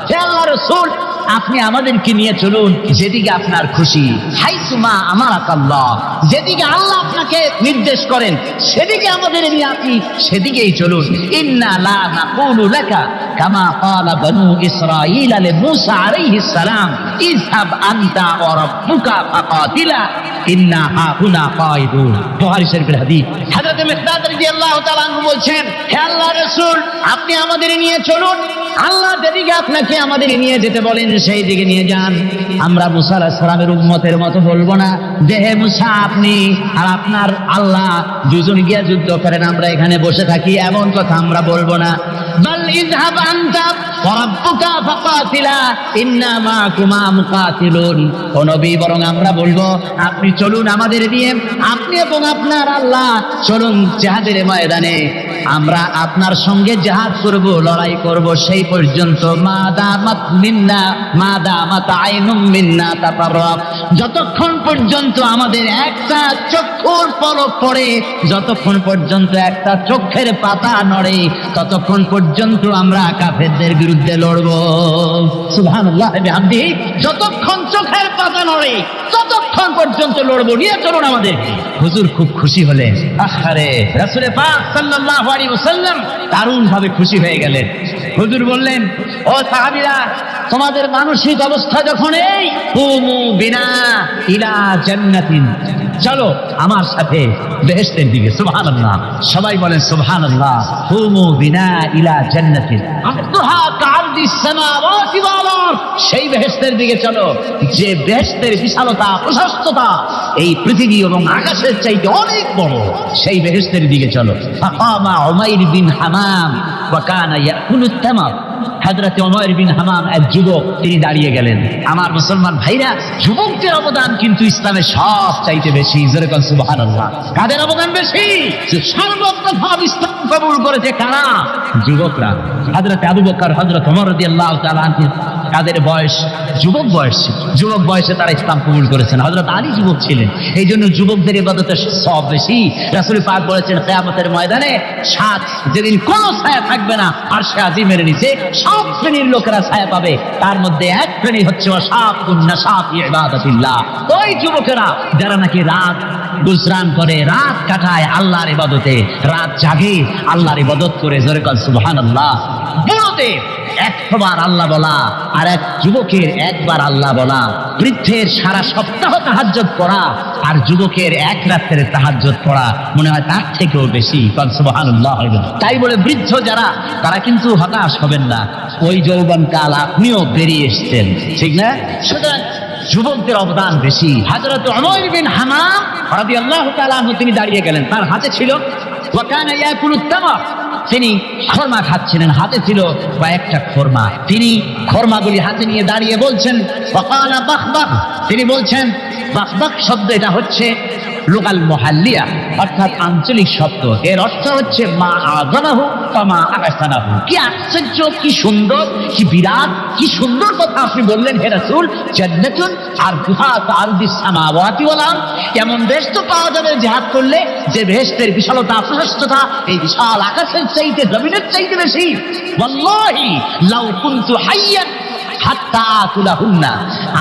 [SPEAKER 3] হে আল্লাহর রাসূল, আপনি আমাদেরকে নিয়ে চলুন যেদিকে আপনার খুশি। হাইসুমা আমারাকাল্লাহ, যেদিকে আল্লাহ আপনাকে নির্দেশ করেন সেদিকে আমাদের নিয়ে আপনি সেদিকেই চলুন। ইন্না লা নাকুলু লাকা কামা ক্বালা বনু ইসরাঈল লিমূসা আলাইহিস সালাম, ইযহাব আনতা ওয়া রাব্বুকা ফাকাতিলা ইন্না হাহুনা কায়িদুন। বুখারী শরীফের হাদিস। হযরত মিকদাদ রাদিয়াল্লাহু তাআলা আনহু বলছেন, হে আল্লাহর রাসূল, আপনি আমাদের নিয়ে চলুন, আল্লাহ যেদিকে আপনাকে আমাদের নিয়ে যেতে বলেন সেই দিকে নিয়ে যান। আমরা মুসা আলাইহিস সালামের উম্মতের মতো বলবো না যে হে মুসা, আপনি আর আপনার আল্লাহ দুজন গিয়া যুদ্ধ করেন, আমরা এখানে বসে থাকি, এমন কথা আমরা বলবো না। বাল ইযহাব আনতা ওয়া রাব্বুকা ফাকাতিলা ইন্না মাআকুমা মুকাতিলুন। ও নবী, বরং আমরা বলবো আপনি চলুন আমাদের নিয়ে, আপনি এবং আপনার আল্লাহ চলুন জিহাদের ময়দানে, আমরা আপনার সঙ্গে জিহাদ করব, লড়াই করব সেই পর্যন্ত। মা দামাত মিন্না মা দামাত আইনুম মিন্না তাতারাব, যতক্ষণ পর্যন্ত আমাদের একটা চক্ষুর পলক পড়ে, যতক্ষণ পর্যন্ত একটা চোখের পাতা নড়ে, ততক্ষণ পর্যন্ত আমরা কাফেরদের বিরুদ্ধে লড়ব। সুবহানাল্লাহ বিহামদিহি, যতক্ষণ চোখের পাতা নড়ে ততক্ষণ পর্যন্ত লড়ব, নিয়ে চলুন আমাদের। হুজুর খুব খুশি হলেন। আহারে, রাসূল পাক সাল্লাল্লাহু আলাইহি ওয়াসাল্লাম দারুণ ভাবে খুশি হয়ে গেলেন। হুজুর বললেন, ও সাহাবীরা, তোমাদের মানসিক অবস্থা যখন এই, কুমু বিনা ইলা জান্নাতিন, চলো আমার সাথে বেহেশতের দিকে। সুবহানাল্লাহ, সবাই বলেন সুবহানাল্লাহ। কুমু বিনা ইলা জান্নাতিন আরদুহা কাআরদিস সামাওয়াতি ওয়াল আরদ, সেই বেহেশতের দিকে চলো যে বেহেশতের বিশালতা প্রশস্ততা এই পৃথিবী এবং আকাশের চাইতে অনেক বড়, সেই বেহেশতের দিকে চলো। ফাকামা উমাইর বিন হামাম ওয়া কানা ইয়াকুলুত তামার, হযরত উমাইর বিন হামাম এক যুবক, তিনি দাঁড়িয়ে গেলেন। আমার মুসলমান ভাইরা, যুবকদের অবদান কিন্তু ইসলামের সব চাইতে বেশি। জোরে বলেন সুবহানাল্লাহ। কাদের অবদান বেশি? সর্বপ্রথম ইসলাম কবুল করেছে কারা? যুবকরা। হযরত আবু বকর, হযরত ওমর রাদিয়াল্লাহু তাআলা আনহু, তাদের বয়স যুবক বয়স, যুবক বয়সে তারা ইসলাম কবুল করেছেন। হযরত আলী যুবক ছিলেন, এই জন্য যুবকদের ইবাদতের সব বেশি। রাসূল পাক বলেছেন, কিয়ামতের ময়দানে সাত, যেদিন কোনো ছায়া থাকবে না আরশে আজিমের নিচে, সব শ্রেণীর লোকেরা ছায়া পাবে। তার মধ্যে এক শ্রেণী হচ্ছে ওয়াশাবুন নাশাফি ইবাদাতিল্লাহ, ওই যুবকেরা যারা নাকি রাত গুজরান করে, রাত কাটায় আল্লাহর ইবাদতে, রাত জাগে আল্লাহর ইবাদত করে। জোরে বলেন সুবহানাল্লাহ। বুড়োদের একবার আল্লাহ বলা আর এক যুবকের একবার আল্লাহ বলা, বৃদ্ধের সারা সপ্তাহ তাহাজ্জুদ পড়া আর যুবকের এক রাতের তাহাজ্জুদ পড়া মনে হয় তার থেকেও বেশি। সুবহানাল্লাহ। তাই বলে বৃদ্ধ যারা, তারা কিন্তু হতাশ হবেন না, ওই যৌবনকাল আপনিও বেরিয়ে এসছেন, ঠিক না? সুতরাং যুবকদের অবদান বেশি। হযরত উমাইর বিন হামাম রাদিয়াল্লাহু তাআলা আনহু, তিনি দাঁড়িয়ে গেলেন, তার হাতে ছিল ওয়া কানা ইয়াকুলুত তামার, তিনি খরমা খাচ্ছিলেন, হাতে ছিল কয়েকটা খরমা। তিনি খরমাগুলি হাতে নিয়ে দাঁড়িয়ে বলছেন ওয়াকালা বাখবাক, তিনি বলছেন, বাখবাক শব্দ এটা হচ্ছে লোকাল মুহাল্লিয়া, অর্থাৎ আঞ্চলিক শব্দ। এর অর্থ হচ্ছে মা আযামাহু ওয়া মা আহসানাহু। কি আশ্চর্য, কি সুন্দর, কি বিরাট, কি সুন্দর কথা আপনি বললেন হে রাসূল। জান্নাতুন আরদুহা কাআরদিস সামাওয়াতি ওয়াল আরদ, এমন দেশ তো পাওয়া যাবে জিহাদ করলে যে বেহেশতের বিশালতা প্রশস্ততা এই বিশাল আকাশের চাইতে, জমিনের চাইতে বেশি। ওয়াল্লাহি লাউ কুনতু হাইয়ান হাত্তা আকুলাহুন্না,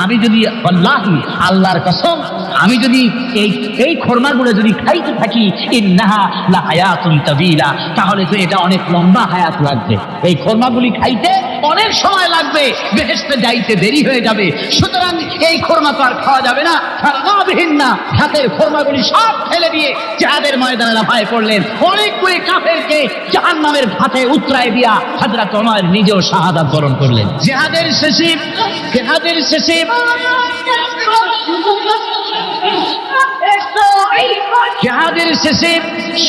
[SPEAKER 3] আমি যদি, আল্লাহি আল্লাহর কসম, আমি যদি এই খরমাগুলো যদি খাইতে থাকি, ইন্নাহা লা হায়াতুন তাবিলা, তাহলে তো এটা অনেক লম্বা হায়াত লাগবে। এই খরমাগুলি খাইতে অনেক সময় লাগবে, বেহেশতে যাইতে দেরি হয়ে যাবে। সুতরাং এই খরমা তো আর খাওয়া যাবে না। ফারাগাবিহিন না, হাতের খরমাগুলি সব ফেলে দিয়ে জিহাদের ময়দানে লাফায় পড়লেন। অনেকগুলি কাফেরকে জাহান্নামের ভাতে উতরায় দিয়া হযরত ওমর নিজেও শাহাদাত বরণ করলেন। জিহাদের শেষে জিহাদের শেষে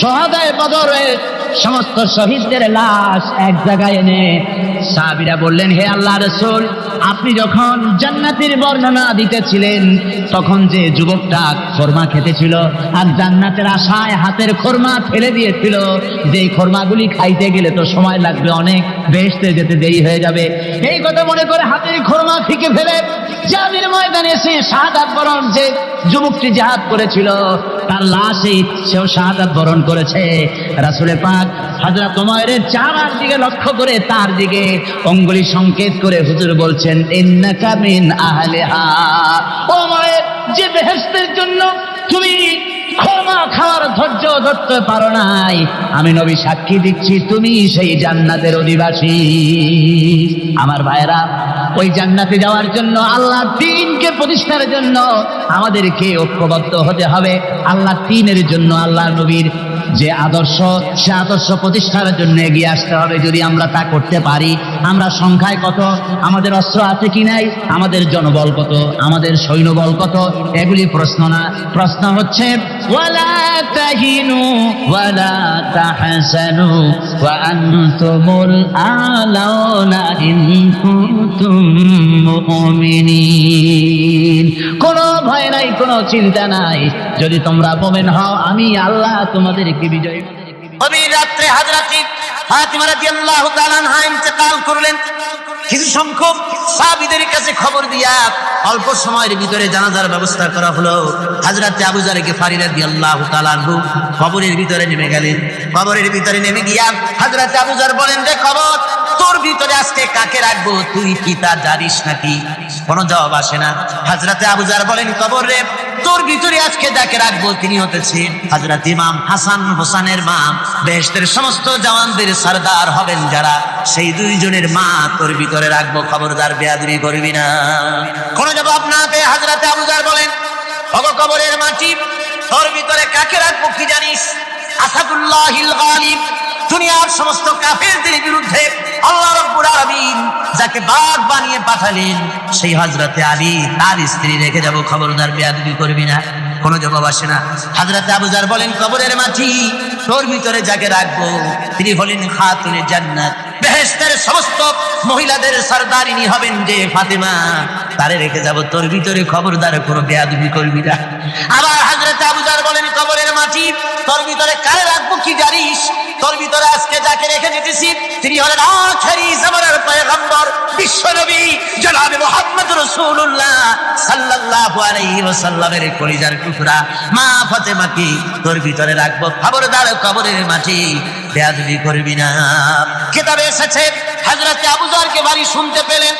[SPEAKER 3] শহাদায়ে বদরের সমস্ত শহীদদের লাশ এক জায়গায় এনে সাহাবীরা বললেন, হে আল্লাহর রাসূল, আপনি যখন জান্নাতের বর্ণনা দিতেছিলেন তখন যে যুবকটা খোরমা খেতেছিল আর জান্নাতের আশায় হাতের খোরমা ফেলে দিয়েছিল, যে খোরমাগুলি খাইতে গেলে তো সময় লাগবে অনেক, বেহেশতে যেতে দেরি হয়ে যাবে, এই কথা মনে করে হাতের খোরমা ফিকে ফেলে জিহাদের ময়দানে এসে শাহাদাত বরণ, যে যুবকটি জিহাদ করেছিল তার লাশে সেও শাহাদাত বরণ করেছে। রাসূলে পাক হযরত ওমরের চেহারার দিকে লক্ষ্য করে তার দিকে অঙ্গুলি সংকেত করে হুজুর বলছেন, ইন্নাকা মিন আহলিহা। ওমরের যে বেহেশতের জন্য তুমি খোরমা খাওয়ার ধৈর্য ধরতে পারো নাই, আমি নবী সাক্ষী দিচ্ছি তুমি সেই জান্নাতের অধিবাসী। আমার ভাইরা, ওই জান্নাতে যাওয়ার জন্য, আল্লাহর দ্বীনকে প্রতিষ্ঠার জন্য আমাদেরকে ঐক্যবদ্ধ হতে হবে। আল্লাহর দ্বীনের জন্য আল্লাহর নবীর যে আদর্শ, সে আদর্শ প্রতিষ্ঠার জন্য এগিয়ে আসতে হবে। যদি আমরা তা করতে পারি, আমরা সংখ্যায় কত, আমাদের অস্ত্র আছে কি নাই, আমাদের জনবল কত, আমাদের সৈন্যবল কত, এগুলি প্রশ্ন না। প্রশ্ন হচ্ছে ওয়ালা তাহিনু ওয়ালা তাহসানু ওয়া আনতুমুল আলাউনা ইন কুনতুম মুমিনিন। কোনো ভয় নাই, কোনো চিন্তা নাই, যদি তোমরা মুমিন হও আমি আল্লাহ তোমাদেরকে বিজয়।
[SPEAKER 2] গভীর রাত্রে হযরত ফাতিমা রাদিয়াল্লাহু তাআলা আনহা ইন্তেকাল করলেন। কিছু সংখ্যক সাহাবীদের কাছে খবর দিয়া অল্প সময়ের ভিতরে জানাজার ব্যবস্থা করা হলো। হযরত আবু যার গিফারী রাদিয়াল্লাহু তাআলা আনহু কবরের ভিতরে নেমে গেলেন। কবরের ভিতরে নেমে গিয়া হযরত আবু যার বলেন, রে কবর, তোর ভিতরে আজকে কাকে রাখবো, তুই কি তা জানিস নাকি? কোনো জবাব আসে না। হযরত আবু যার বলেন, কবর রে, তোর ভিতরে আজকে যাকে রাখবো তিনি হতেছেন হযরত ইমাম হাসান হোসেনের মা, বেহেশতের সমস্ত জওয়ানদের সরদার হবেন যারা, সেই দুইজনের মা তোর ভিতরে রাখবো, খবরদার বেয়াদবি করবি না। কোন জবাব না পেয়ে হযরত আবু যার বলেন, ওগো কবরের মাটি, তোর ভিতরে কাকে রাখবো কি জানিস? আসাদুল্লাহিল গালিব, দুনিয়ার সমস্ত কাফেরদের বিরুদ্ধে আল্লাহ রাব্বুল আলামিন যাকে বাঘ বানিয়ে পাঠালেন, সেই হযরতে আলী তার স্ত্রী রেখে যাব, খবরদার বেয়াদবি করবি না। কোনো জবাব আসে না। হযরত আবু যার বলেন, কবরের মাটি, তোর ভিতরে যাকে রাখবো তিনি হলেন খাতুনে জান্নাত, বেহেশতের সমস্ত মহিলাদের সরদারিনী হবেন যে ফাতেমা, তারে রেখে যাব তোর ভিতরে, খবরদার কোনো বেয়াদবি করবি না। আবার হযরত আবু যার বলেন, কবরের মাটি, তোর ভিতরে কারে রাখবো কি জানিস? তোর ভিতরে আজকে যাকে রেখে যেতেছি তিনি হলেন আখেরি জামানার পয়গম্বর বিশ্বনবী জনাবে মুহাম্মদ রাসূলুল্লাহ সাল্লাল্লাহু আলাইহি ওয়াসাল্লামের কলিজার টুকরা মা ফাতেমাকে তোর ভিতরে রাখবো, খবরদার কবরের মাটি বেয়াদবি করবি না। কিতাবে এসেছে হযরত আবু যারকে বাড়ি শুনতে পেলেন,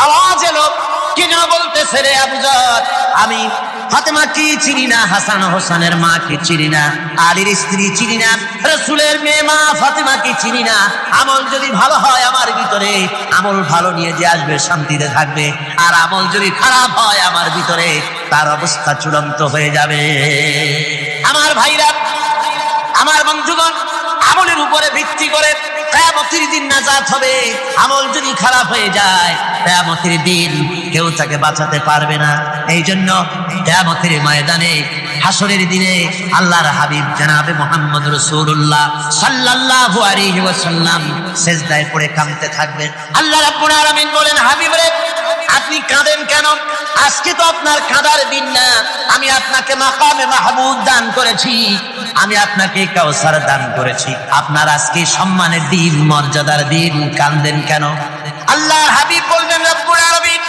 [SPEAKER 2] আওয়াজ এলো, কি না বলতেছে, রে আবু যার, আমি ফাতেমা কি চিনি না, হাসান হোসেনের মা কি চিনি না, আলীর স্ত্রী চিনি না, রাসূলের মেয়ে মা ফাতেমা কি চিনি না। আমল যদি ভালো হয় আমার ভিতরে, আমল ভালো নিয়ে যে আসবে শান্তিতে থাকবে, আর আমল যদি খারাপ হয় আমার ভিতরে, তার অবস্থা চূড়ান্ত হয়ে যাবে। আমার ভাইরা, আমার বন্ধুগণ, আমলের উপরে ভিত্তি করে কিয়ামতের দিন নাজাত হবে। আমল যদি খারাপ হয়ে যায় কিয়ামতের দিন কেউ তাকে বাঁচাতে পারবে না। এই জন্য কিয়ামতের ময়দানে, হাসরের দিনে আল্লাহর হাবিব জনাবে মুহাম্মদ রাসূলুল্লাহ সাল্লাল্লাহু আলাইহি ওয়াসাল্লাম সিজদায় পড়ে কাঁদতে থাকবেন। আল্লাহ রাব্বুল আলামিন বলেন, হাবিব রে, আপনি কাঁদেন কেন? আজকে তো আপনার কাঁদার দিন না, আমি আপনাকে মাকামে মাহমুদ দান করেছি, আমি আপনাকে কাউসার দান করেছি, আপনার আজকে সম্মানের দিন, মর্যাদার দিন, কাঁদেন কেন? আল্লাহর হাবিব বলবেন, রব্বুল আলামিন,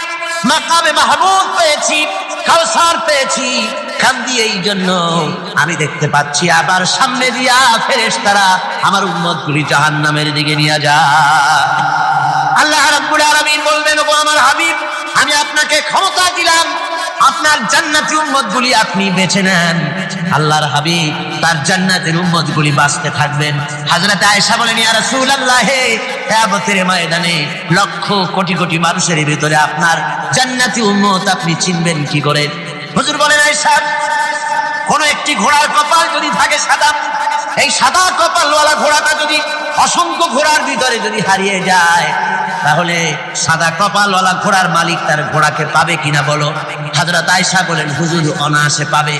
[SPEAKER 2] মাকামে মাহমুদ পেয়েছি, কাউসার পেয়েছি, কান্দি এই জন্য আমি দেখতে পাচ্ছি আবার সামনে দিয়া ফেরেশতারা আমার উম্মতগুলি জাহান্নামের দিকে নিয়ে যায়। আল্লাহ রাব্বুল আলামিন বলবেন, ওগো আমার হাবিব, আমি আপনাকে ক্ষমতা দিলাম, আপনার জান্নাতি উম্মতগুলি আপনি বেছে নেন। আল্লাহর হাবিব তার জান্নাতের উম্মতগুলি বাঁচতে থাকবেন। হযরত আয়েশা বলেন, ইয়া রাসূলুল্লাহ, কিয়ামতের ময়দানে লক্ষ কোটি কোটি মানুষের ভিতরে আপনার জান্নাতি উম্মত আপনি চিনবেন কি করে? হুজুর বলেন, আয়েশা, কোন একটি ঘোড়ার কপাল যদি থাকে সাদা, এই সাদা কপালওয়ালা ঘোড়াটা যদি অসংখ্য ঘোড়ার ভিতরে যদি হারিয়ে যায়, তাহলে সাদা কপালওয়ালা ঘোড়ার মালিক তার ঘোড়াকে পাবে কিনা বলো? হযরত আয়েশা বলেন, হুজুর, অনায়াসে পাবে।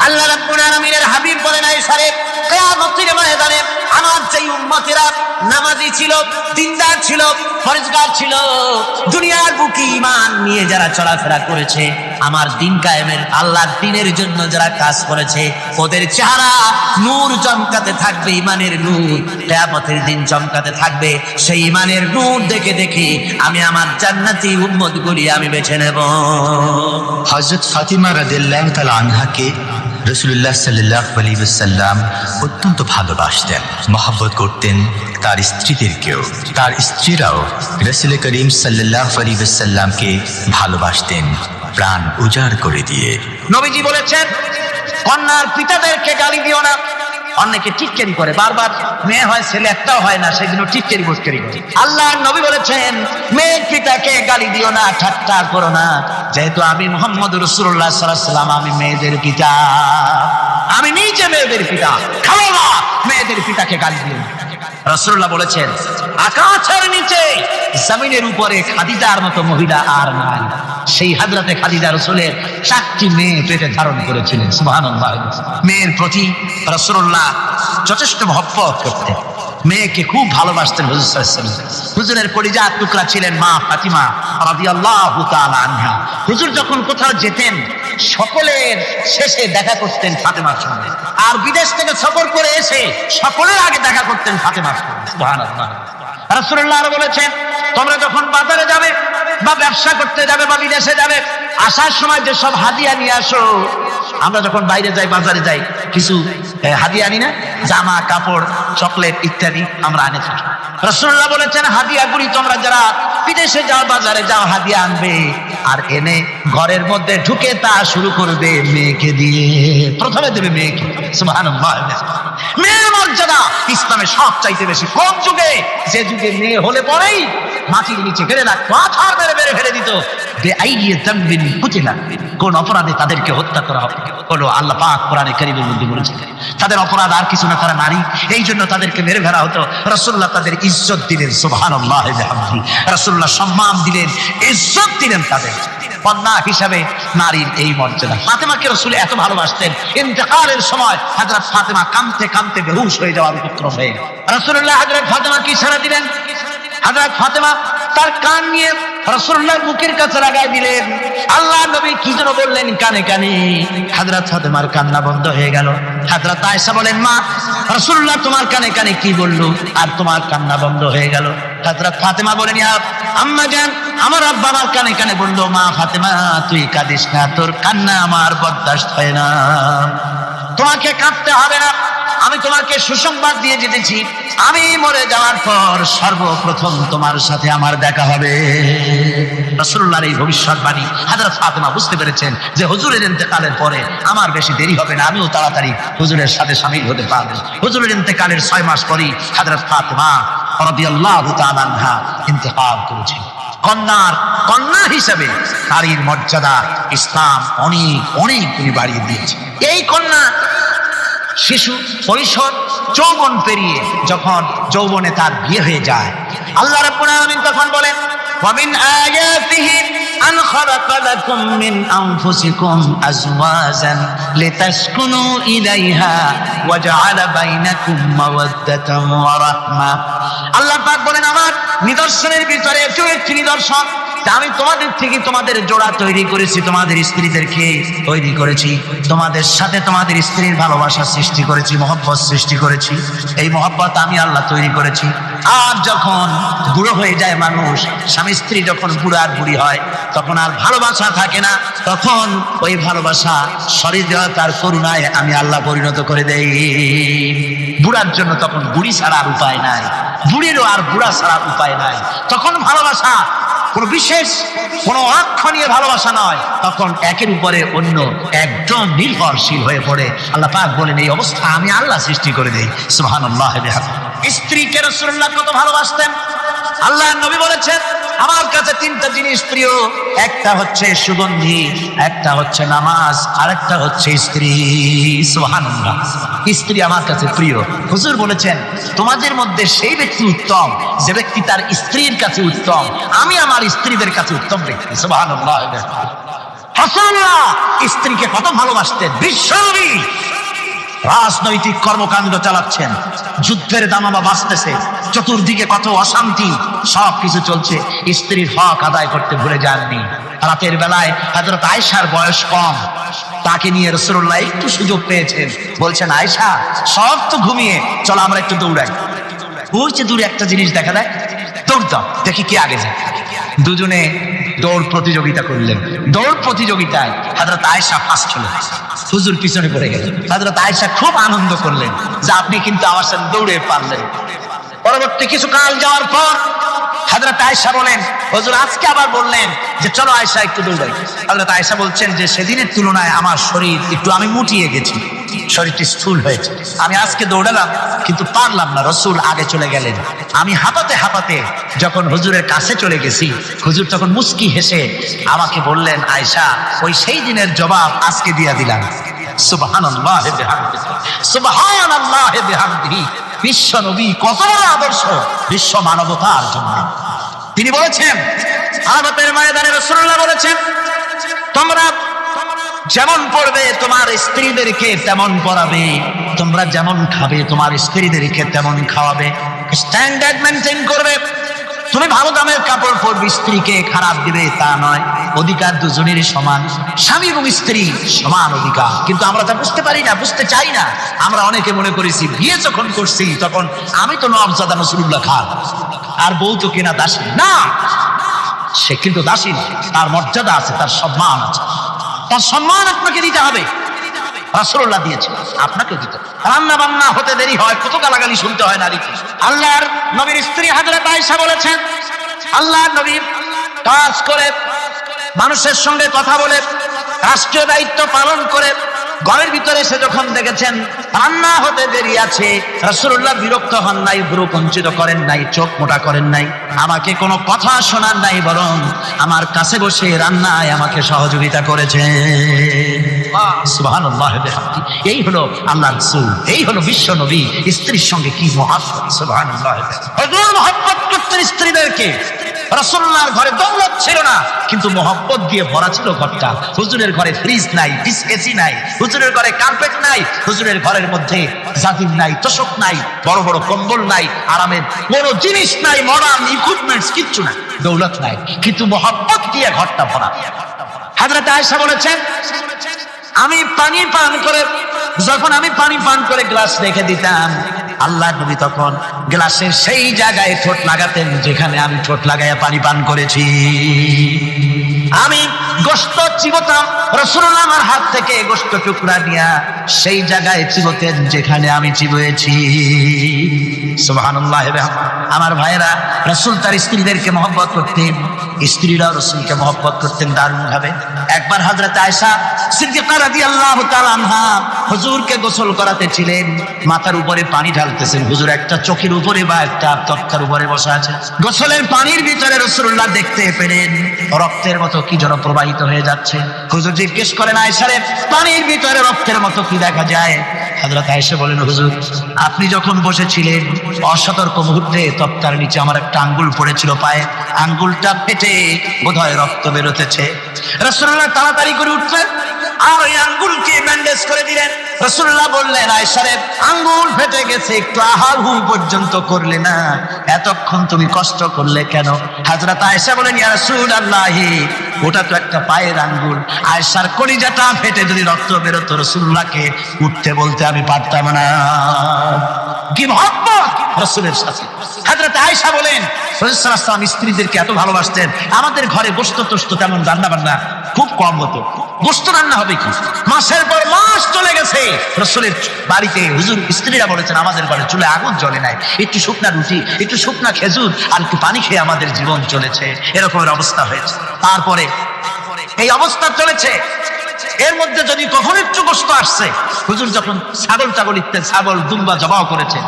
[SPEAKER 3] আল্লাহ রাব্বুল আলামিনের হাবিব বলেন আয়েশারে, কিয়ামতের ময়দানে আমার যেই উম্মতেরা নামাজি ছিল, দিনদার ছিল, পরেজগার ছিল, দুনিয়ার বুকে ঈমান নিয়ে যারা চলাফেরা করেছে, আমার দিন কায়েমের আল্লাহর দ্বীনের জন্য যারা কাজ করেছে, ওদের চেহারা নূর চমকাতে থাকবে, ঈমানের নূর কিয়ামতের দিন চমকাতে থাকবে। সেই ঈমানের নূর দেখে দেখে আমি আমার জান্নাতি উম্মতগুলি আমি বেছে নেব।
[SPEAKER 4] হযরত ফাতিমা রাদিয়াল্লাহু তাআলা আনহাকে রাসূলুল্লাহ সাল্লাল্লাহু আলাইহি ওয়াসাল্লাম অত্যন্ত ভালোবাসতেন, মহব্বত করতেন তার স্ত্রীদেরকেও। তার স্ত্রীরাও রাসূল করিম সাল্লাল্লাহু আলাইহি ওয়াসাল্লামকে ভালোবাসতেন প্রাণ উজাড় করে দিয়ে।
[SPEAKER 3] নবীজি বলেছেন, কন্যার পিতাদেরকে গালি দিও না। অনেকে টিটকারি করে, বারবার মেয়ে হয় ছেলে একটাও হয় না, সেজন্য টিটকারি বসকারি করে। আল্লাহর নবী বলেছেন, মেয়ের পিতাকে গালি দিও না, ঠাট্টা করো না, যেহেতু আমি মুহাম্মদ রাসূলুল্লাহ সাল্লাল্লাহু আলাইহি ওয়াসাল্লাম, আমি মেয়েদের পিতা, আমি নিজে মেয়েদের পিতা। খাও না, মেয়েদের পিতাকে গালি দিও না। রাসূলুল্লাহ বলেছেন, আকাশের নিচে জমিনের উপরে খাদিজার মতো মহিলা আর নাই। সেই হযরতে খাদিজা রাসূলের 4টি মেয়ে পেটে ধারণ করেছিলেন। সুবহানাল্লাহ। মেয়ের প্রতি রাসূলুল্লাহ যথেষ্ট মহব্বত করতেন, মেয়েকে খুব ভালোবাসতেন হুজুর সাল্লাল্লাহু আলাইহি ওয়াসাল্লাম। হুজুরের কলিজার টুকরা ছিলেন মা ফাতিমা রাদিয়াল্লাহু তাআলা আনহা। হুজুর যখন কোথাও যেতেন, সকলের শেষে দেখা করতেন ফাতেমার সঙ্গে, আর বিদেশ থেকে সফর করে এসে সকলের আগে দেখা করতেন ফাতেমার সঙ্গে। সুবহানাল্লাহ। রাসূলুল্লাহ আরো বলেছেন, তোমরা যখন বাজারে যাবে বা ব্যবসা করতে যাবে বা বিদেশে যাবে, আসার সময় যে সব হাদিয়া নিয়ে আসো। আমরা যখন বাইরে যাই, বাজারে যাই, কিছু হাদিয়া আনি না, জামা কাপড় চকলেট ইত্যাদি আমরা আনে থাকি। রাসূলুল্লাহ বলেছেন, হাদিয়াগুলি তোমরা যারা বিদেশে যাও, বাজারে যাও, হাদিয়া আনবে, আর এনে ঘরের মধ্যে ঢুকে তা শুরু করবে মেয়েকে দিয়ে। প্রথমে দেবে মেয়েকে। সুবহানাল্লাহ। মেয়ের মর্যাদা ইসলামে সব চাইতে বেশি। কোন যুগে? যে যুগে মেয়ে হলে পরেই মাটির নিচে ফেলে রাখতো, পাথর মেরে মেরে ফেলে দিত। কোন অপরাধে তাদেরকে হত্যা করা হবে হলো, আল্লাহ পাক কোরআনে কারীমের মধ্যে বলেছেন তাদের অপরাধ আর কিছু না, তারা নারী, এই জন্য তাদেরকে মেরে ফেলা হতো। রাসূলুল্লাহ তাদের ইজ্জত দিলেন। সুবহানাল্লাহ। রাসূলুল্লাহ সম্মান দিলেন, ইজ্জত দিলেন তাদের। কন্যা হিসাবে নারীর এই মর্যাদা। ফাতেমাকে রাসূল এত ভালোবাসতেন, ইন্তেকালের সময় হযরত ফাতেমা কাঁদতে কাঁদতে বেহুশ হয়ে যাওয়ার উপক্রম হয়ে গেল। রাসূলুল্লাহ হযরত ফাতেমাকে ইশারা দিলেন। হযরত ফাতেমা তার কান নিয়ে রাসূলুল্লাহর মুখের কাছে লাগাই দিলেন। আল্লাহ নবী কি যেন বললেন কানে কানে, হযরত ফাতেমার কান্না বন্ধ হয়ে গেল। হযরত আয়েশা বলেন, মা, রাসূলুল্লাহ তোমার কানে কানে কি বলল আর তোমার কান্না বন্ধ হয়ে গেল? হযরত ফাতেমা বলেন, ইয়া আম্মা জান, আমার আব্বা আমার কানে কানে বলল, মা ফাতেমা তুই কাঁদিস না, তোর কান্না আমার বরদাস্ত হয় না, তোমাকে কাঁদতে হবে না। আমি তোমাকে সুসংবাদ দিয়ে যেতেছি, আমি মরে যাওয়ার পর সর্বপ্রথম তোমার সাথে আমার দেখা হবে। রাসূলুল্লাহর এই ভবিষ্যৎবাণী হযরত ফাতেমা বুঝতে পেরেছেন যে হুজুরের ইন্তেকালের পরে আমার বেশি দেরি হবে না, আমিও তাড়াতাড়ি হুজুরের সাথে শামিল হতে পারবো। হুজুরের ইন্তেকালের 6 মাস পরেই হযরত ফাতেমা রাদিয়াল্লাহু তাআলা আনহা ইন্তেকাল করেছেন। কন্যা হিসেবে নারীর মর্যাদা ইসলাম অনেক অনেক গুণ বাড়িয়ে দিয়েছে। এই কন্যা শিশু পরিষদ যৌবন পেরিয়ে যখন যৌবনে তার বিয়ে হয়ে যায়, আল্লাহ রাব্বুল আলামিন তখন বলেন, ওয়া মিন আয়াতিহি আন খালাকা লাকুম মিন আনফুসিকুম আজওয়াজান লিতাসকুনু ইলাইহা ওয়া জাআলা বাইনাকুম মাওয়াদ্দাতান ওয়া রাহমা। আল্লাহ পাক বলেন, আমার নিদর্শনের ভিতরে একটি নিদর্শন, আমি তোমাদের থেকে তোমাদের জোড়া তৈরি করেছি, তোমাদের স্ত্রীদেরকে তৈরি করেছি, তোমাদের সাথে তোমাদের স্ত্রীর ভালোবাসা সৃষ্টি করেছি, মহব্বত সৃষ্টি করেছি। এই মহব্বত আমি আল্লাহ তৈরি করেছি। আর যখন বুড়ো হয়ে যায় মানুষ, স্বামী স্ত্রী যখন বুড়া আর বুড়ি হয়, তখন আর ভালোবাসা থাকে না, তখন ওই ভালোবাসা সহৃদয়তার করুণায় আমি আল্লাহ পরিণত করে দেই। বুড়ার জন্য তখন বুড়ি ছাড়া আর উপায় নাই, বুড়িরও আর বুড়া ছাড়া উপায় নাই। তখন ভালোবাসা কোন বিশেষ কোন অক্ষ নিয়ে ভালোবাসা নয়, তখন একের উপরে অন্য একদম নির্ভরশীল হয়ে পড়ে। আল্লাহ পাক বলেন, এই অবস্থা আমি আল্লাহ সৃষ্টি করে দেই। সুবহানাল্লাহ। স্ত্রীকে রাসূলুল্লাহ কত ভালোবাসতেন। আল্লাহ নবী বলেছেন, আমার কাছে 3টা জিনিস প্রিয়, একটা হচ্ছে সুগন্ধি, একটা হচ্ছে নামাজ, আর একটা হচ্ছে স্ত্রী। সুবহানাল্লাহ। স্ত্রী আমার কাছে প্রিয়। হুজুর বলেছেন, তোমাদের মধ্যে সেই ব্যক্তি উত্তম যে ব্যক্তি তার স্ত্রীর কাছে উত্তম, আমি আমার স্ত্রীদের কাছে উত্তম ব্যক্তি। সুবহানাল্লাহ।
[SPEAKER 2] রাসূলুল্লাহ স্ত্রীকে কত ভালোবাসতেন। বিশ্বনবী রাজনৈতিক কর্মকাণ্ড চালাচ্ছেন, যুদ্ধের দামামা বাঁচতেছে, চতুর্দিকে কত অশান্তি, সবকিছু চলছে, স্ত্রীর হক আদায় করতে ভুলে যাননি। রাতের বেলায় হযরত আয়েশার বয়স কম, তাকে নিয়ে রাসূলুল্লাহ একটু সুযোগ পেয়েছেন, বলছেন আয়েশা সব তো ঘুমিয়ে, চলো আমরা একটু দৌড়াই। ওই যে দূরে একটা জিনিস দেখা যায়, দৌড় দাও, দেখি কে আগে যায়। দুজনে দৌড় প্রতিযোগিতা করলেন। দৌড় প্রতিযোগিতায় হযরত আয়েশা ফার্স্ট হলেন, হুজুর পিছনে পড়ে গেলেন। হযরত আয়েশা খুব আনন্দ করলেন যে আপনি কিন্তু আমার সাথে দৌড়ে পারলেন। পরবর্তী কিছু কাল যাওয়ার পর হযরত আয়েশা বলেন, হুজুর আজকে আবার বললেন যে চলো আয়েশা একটু দৌড়াই। হযরত আয়েশা বলছেন যে সেদিনের তুলনায় আমার শরীর একটু আমি মুটিয়ে গেছি, শরীরটি স্থূল হয়েছে, আমি আজকে দৌড়ালাম কিন্তু পারলাম না, রাসূল আগে চলে গেলেন। আমি হাঁপাতে হাঁপাতে যখন হুজুরের কাছে চলে গেছি, হুজুর তখন মুস্কি হেসে আমাকে বললেন, আয়েশা ওই সেই দিনের জবাব আজকে দিয়া দিলাম। সুবহানাল্লাহ বিহামদিহি, সুবহানাল্লাহ বিহামদিহি। বিশ্ব নবী কত বড় আদর্শ বিশ্ব মানবতার জন্য। তিনি বলেছেন, আরাফাতের ময়দানে রাসূলুল্লাহ বলেছেন, তোমরা যেমন পড়বে তোমার স্ত্রীদেরকে তেমন পড়াবে, তোমরা যেমন খাবে তোমার স্ত্রীদেরকে তেমন খাওয়াবে, স্ট্যান্ডার্ড মেনটেন করবে। তুমি ভালো দামের কাপড় পরবে, স্ত্রীকে খারাপ দিবে তা নয়। অধিকার দুজনেরই সমান, স্বামী এবং স্ত্রী সমান অধিকার। কিন্তু আমরা তা বুঝতে পারি না, বুঝতে চাই না। আমরা অনেকে মনে করেছি বিয়ে যখন করছি তখন আমি তো নওয়াবজাদা নসরুল্লাহ খান আর বউ তো কেনা দাসী না। সে কিন্তু দাসী না, তার মর্যাদা আছে, তার সম্মান আছে, তার সম্মান আপনাকে দিতে হবে। রাসূলুল্লাহ দিয়েছে, আপনাকেও দিতে। রান্না বান্না হতে দেরি হয়, কত গালাগালি শুনতে হয় নারীকে। আল্লাহর নবীর স্ত্রী হযরত আয়েশা বলেছেন, আল্লাহর নবী কাজ করে, মানুষের সঙ্গে কথা বলে, রাষ্ট্রীয় দায়িত্ব পালন করে ঘরের ভিতরে এসে যখন দেখেছেন রান্না হতে দেরি আছে, রাসূলুল্লাহ বিরক্ত হন নাই, ভ্রু কুঞ্চিত করেন নাই, চোখ মোটা করেন নাই, আমাকে কোনো কথা শোনান নাই, বরং আমার কাছে বসে রান্নায় আমাকে সহযোগিতা করেছেন। সুবহানাল্লাহ বিহামদিহি। এই হলো আল্লাহর রাসূল, এই হলো বিশ্ব নবী। স্ত্রীর সঙ্গে কি মহব্বত! সুবহানাল্লাহ। হুজুর মহব্বত করতেন স্ত্রীদেরকে। রাসূলুল্লাহর ঘরে দৌলত ছিল না, কিন্তু মহব্বত দিয়ে ভরা ছিল ঘরটা। হুজুরের ঘরে ফ্রিজ নাই, ডিস এসি নাই, হুজুরের ঘরে কার্পেট নাই, হুজুরের ঘরের মধ্যে জাজিম নাই, তোশক নাই, বড় বড় কম্বল নাই, আরামের কোনো জিনিস নাই, মডার্ন ইকুইপমেন্টস কিচ্ছু নাই, দৌলত নাই, কিন্তু মহব্বত দিয়ে ঘরটা ভরা। হযরত আয়েশা বলেছেন, আমি পানি পান করে, যখন আমি পানি পান করে গ্লাস রেখে দিতাম, আল্লাহর নবী তখন গ্লাসের সেই জায়গায় ঠোঁট লাগাতেন যেখানে আমি ঠোঁট লাগাইয়া পানি পান করেছি। আমি গোশত চিবোতাম, রাসূলুল্লাহ আমার হাত থেকে গোশত টুকরা নিয়া সেই জায়গায় চিবোতেন যেখানে আমি চিবুয়েছি। সুবহানাল্লাহ। আমার ভাইরা, রাসূল তার স্ত্রীদেরকে মহব্বত করতেন, স্ত্রীরাও রাসূলকে মহব্বত করতেন দারুণ ভাবে। একবার হযরত আয়েশা সিদ্দিকা রাদিয়াল্লাহু তাআলা আনহা হুজুরকে গোসল করাতে ছিলেন, মাথার উপরে পানি ঢালতেছেন, হুজুর একটা চোখের উপরে বা একটা তক্তার উপরে বসা আছে। গোসলের পানির ভিতরে রাসূলুল্লাহ দেখতে পেলেন রক্তের মতো কি যেন প্রবাহিত হয়ে যাচ্ছে। হুজুর জিজ্ঞেস করেন, আয়েশা রে, পানির ভিতরে রক্তের মতো কি দেখা যায়? হযরত আয়েশা বলেন, হুজুর আপনি যখন বসেছিলেন অসতর্ক মুহূর্তে তক্তার নিচে আমার একটা আঙ্গুল পড়েছিল পায়ে, আঙ্গুলটা ফেটে বোধহয় রক্ত বেরোতেছে। রাসূলুল্লাহ তাড়াতাড়ি করে উঠলেন আর ওই আঙ্গুলকে ব্যান্ডেজ করে দিলেন। রাসূলুল্লাহ বললেন, আয়েশা রে, আঙ্গুল ফেটে গেছে, একটু আহাহু পর্যন্ত করলে না, এতক্ষণ তুমি কষ্ট করলে কেন? হযরত আয়েশা বলেন, ইয়া রাসূলুল্লাহ, ওটা তো একটা পায়ের আঙ্গুল। আয়েশার কলিজাটা ফেটে যদি রক্ত বেরোতো, রাসূলুল্লাহকে উঠতে বলতে আমি পারতাম না। কি মহব্বত রাসূলের সাথে! হযরত আয়েশা বলেন, রাসূল সাল্লাল্লাহু আলাইহি ওয়াসাল্লাম স্ত্রীদেরকে এত ভালোবাসতেন, আমাদের ঘরে গোশত টোস্ত তেমন রান্না বান্না খুব কম হতো। গোশত রান্না হবে কি, মাসের পর মাস চলে গেছে রাসূলের বাড়িতে, হুজুর স্ত্রীরা বলেছেন আমাদের ঘরে চুলে আগুন জ্বলে নাই, একটু শুকনা রুটি, একটু শুকনা খেজুর আর একটু পানি খেয়ে আমাদের জীবন চলেছে, এরকমের অবস্থা হয়েছে। তারপরে এই অবস্থা চলেছে, এর মধ্যে যদি কখন একটু গোশত আসছে, হুজুর যখন ছাগল ইত্যাদি ছাগল দুম্বা জবাও করেছেন,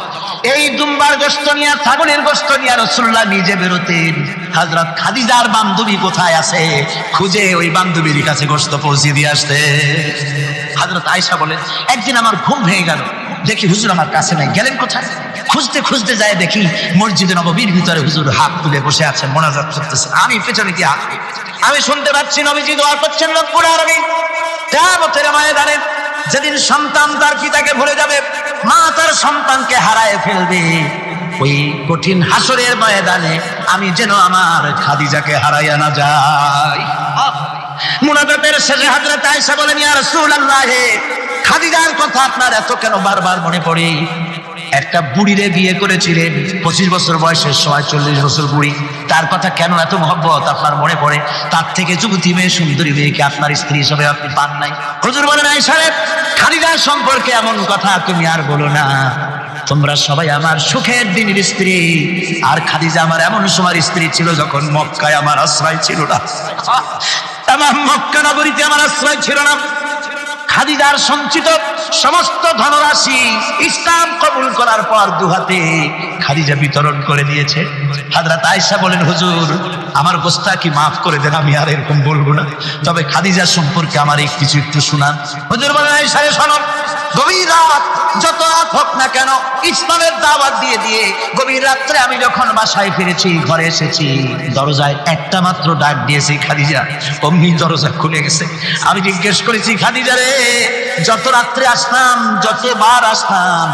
[SPEAKER 2] এই দুম্বার গোশত নিয়ে, ছাগলের গোশত নিয়ে রাসূলুল্লাহ নিজে বেরোতেন। হযরত খাদিজার বান্ধবী কোথায় আছে খুঁজে ওই বান্ধবীর কাছে গোশত পৌঁছে দিয়ে আসতে। হযরত আয়েশা বলেন, একদিন আমার ঘুম ভেঙে গেল, দেখি হুজুর আমার কাছে নাই, গেলেন কোথায়? খুঁজতে খুঁজতে যায় দেখি মসজিদে নববীর ভিতরে হুজুর হাত তুলে বসে আছেন, মোনাজাত করতেছেন। আমি পেছনে কি হাত, আমি শুনতে পাচ্ছি নবীজি দোয়া করছেন রব্বুল আলামিন কিয়ামতের ময়দানে যেদিন সন্তান তার পিতাকে ভুলে যাবে, মা তার সন্তানকে হারায় ফেলবে, ওই কঠিন হাসরের ময়দানে আমি যেন আমার খাদিজাকে হারাইয়া না যাই। মুনাজাতের শেষে হযরত আয়েশা বলেন, ইয়া রাসূলুল্লাহ, খাদিজার কথা আপনার এত কেন বারবার মনে পড়ে? একটা বুড়িরে বিয়ে করেছিলেন 25 বছর বয়সের সময়, 40 বছর বুড়ি, তার কথা কেন এত মহব্বত আপনার মনে পড়ে? তার থেকে যুবতী মেয়ে, সুন্দরী মেয়েকে আপনার স্ত্রী হিসেবে আপনি পান নাই। হুজুর বলেন, আয়েশা রে, খাদিজার সম্পর্কে এমন কথা তুমি আর বলো না। তোমরা সবাই আমার সুখের দিনের স্ত্রী, আর খাদিজা আমার এমন সময়ের স্ত্রী ছিল যখন মক্কায় আমার আশ্রয় ছিল না, তামাম মক্কা নগরীতে আমার আশ্রয় ছিল না। খাদিজার সঞ্চিত সমস্ত ধনরাশি ইসলাম কবুল করার পর দুহাতে খাদিজা বিতরণ করে দিয়েছে। হযরত আয়েশা বলেন, হুজুর আমার গোস্তাকি মাফ করে দেন, আমি আর এরকম বলবো না, তবে খাদিজা সম্পর্কে আমার কিছু একটু শোনান। হুজুর বলেন, আয়েশা রে শোনো, গভীর রাত যত রাত হোক না কেন ইসলামের দাওয়াত দিয়ে দিয়ে গভীর রাত্রে আমি যখন বাসায় ফিরেছি, ঘরে এসেছি, দরজায় একটা মাত্র ডাক দিয়েছি খাদিজা, অমনি দরজা খুলে গেছে। আমি জিজ্ঞেস করেছি, খাদিজা রে, যত রাত্রে আসলাম, যতবার আসলাম,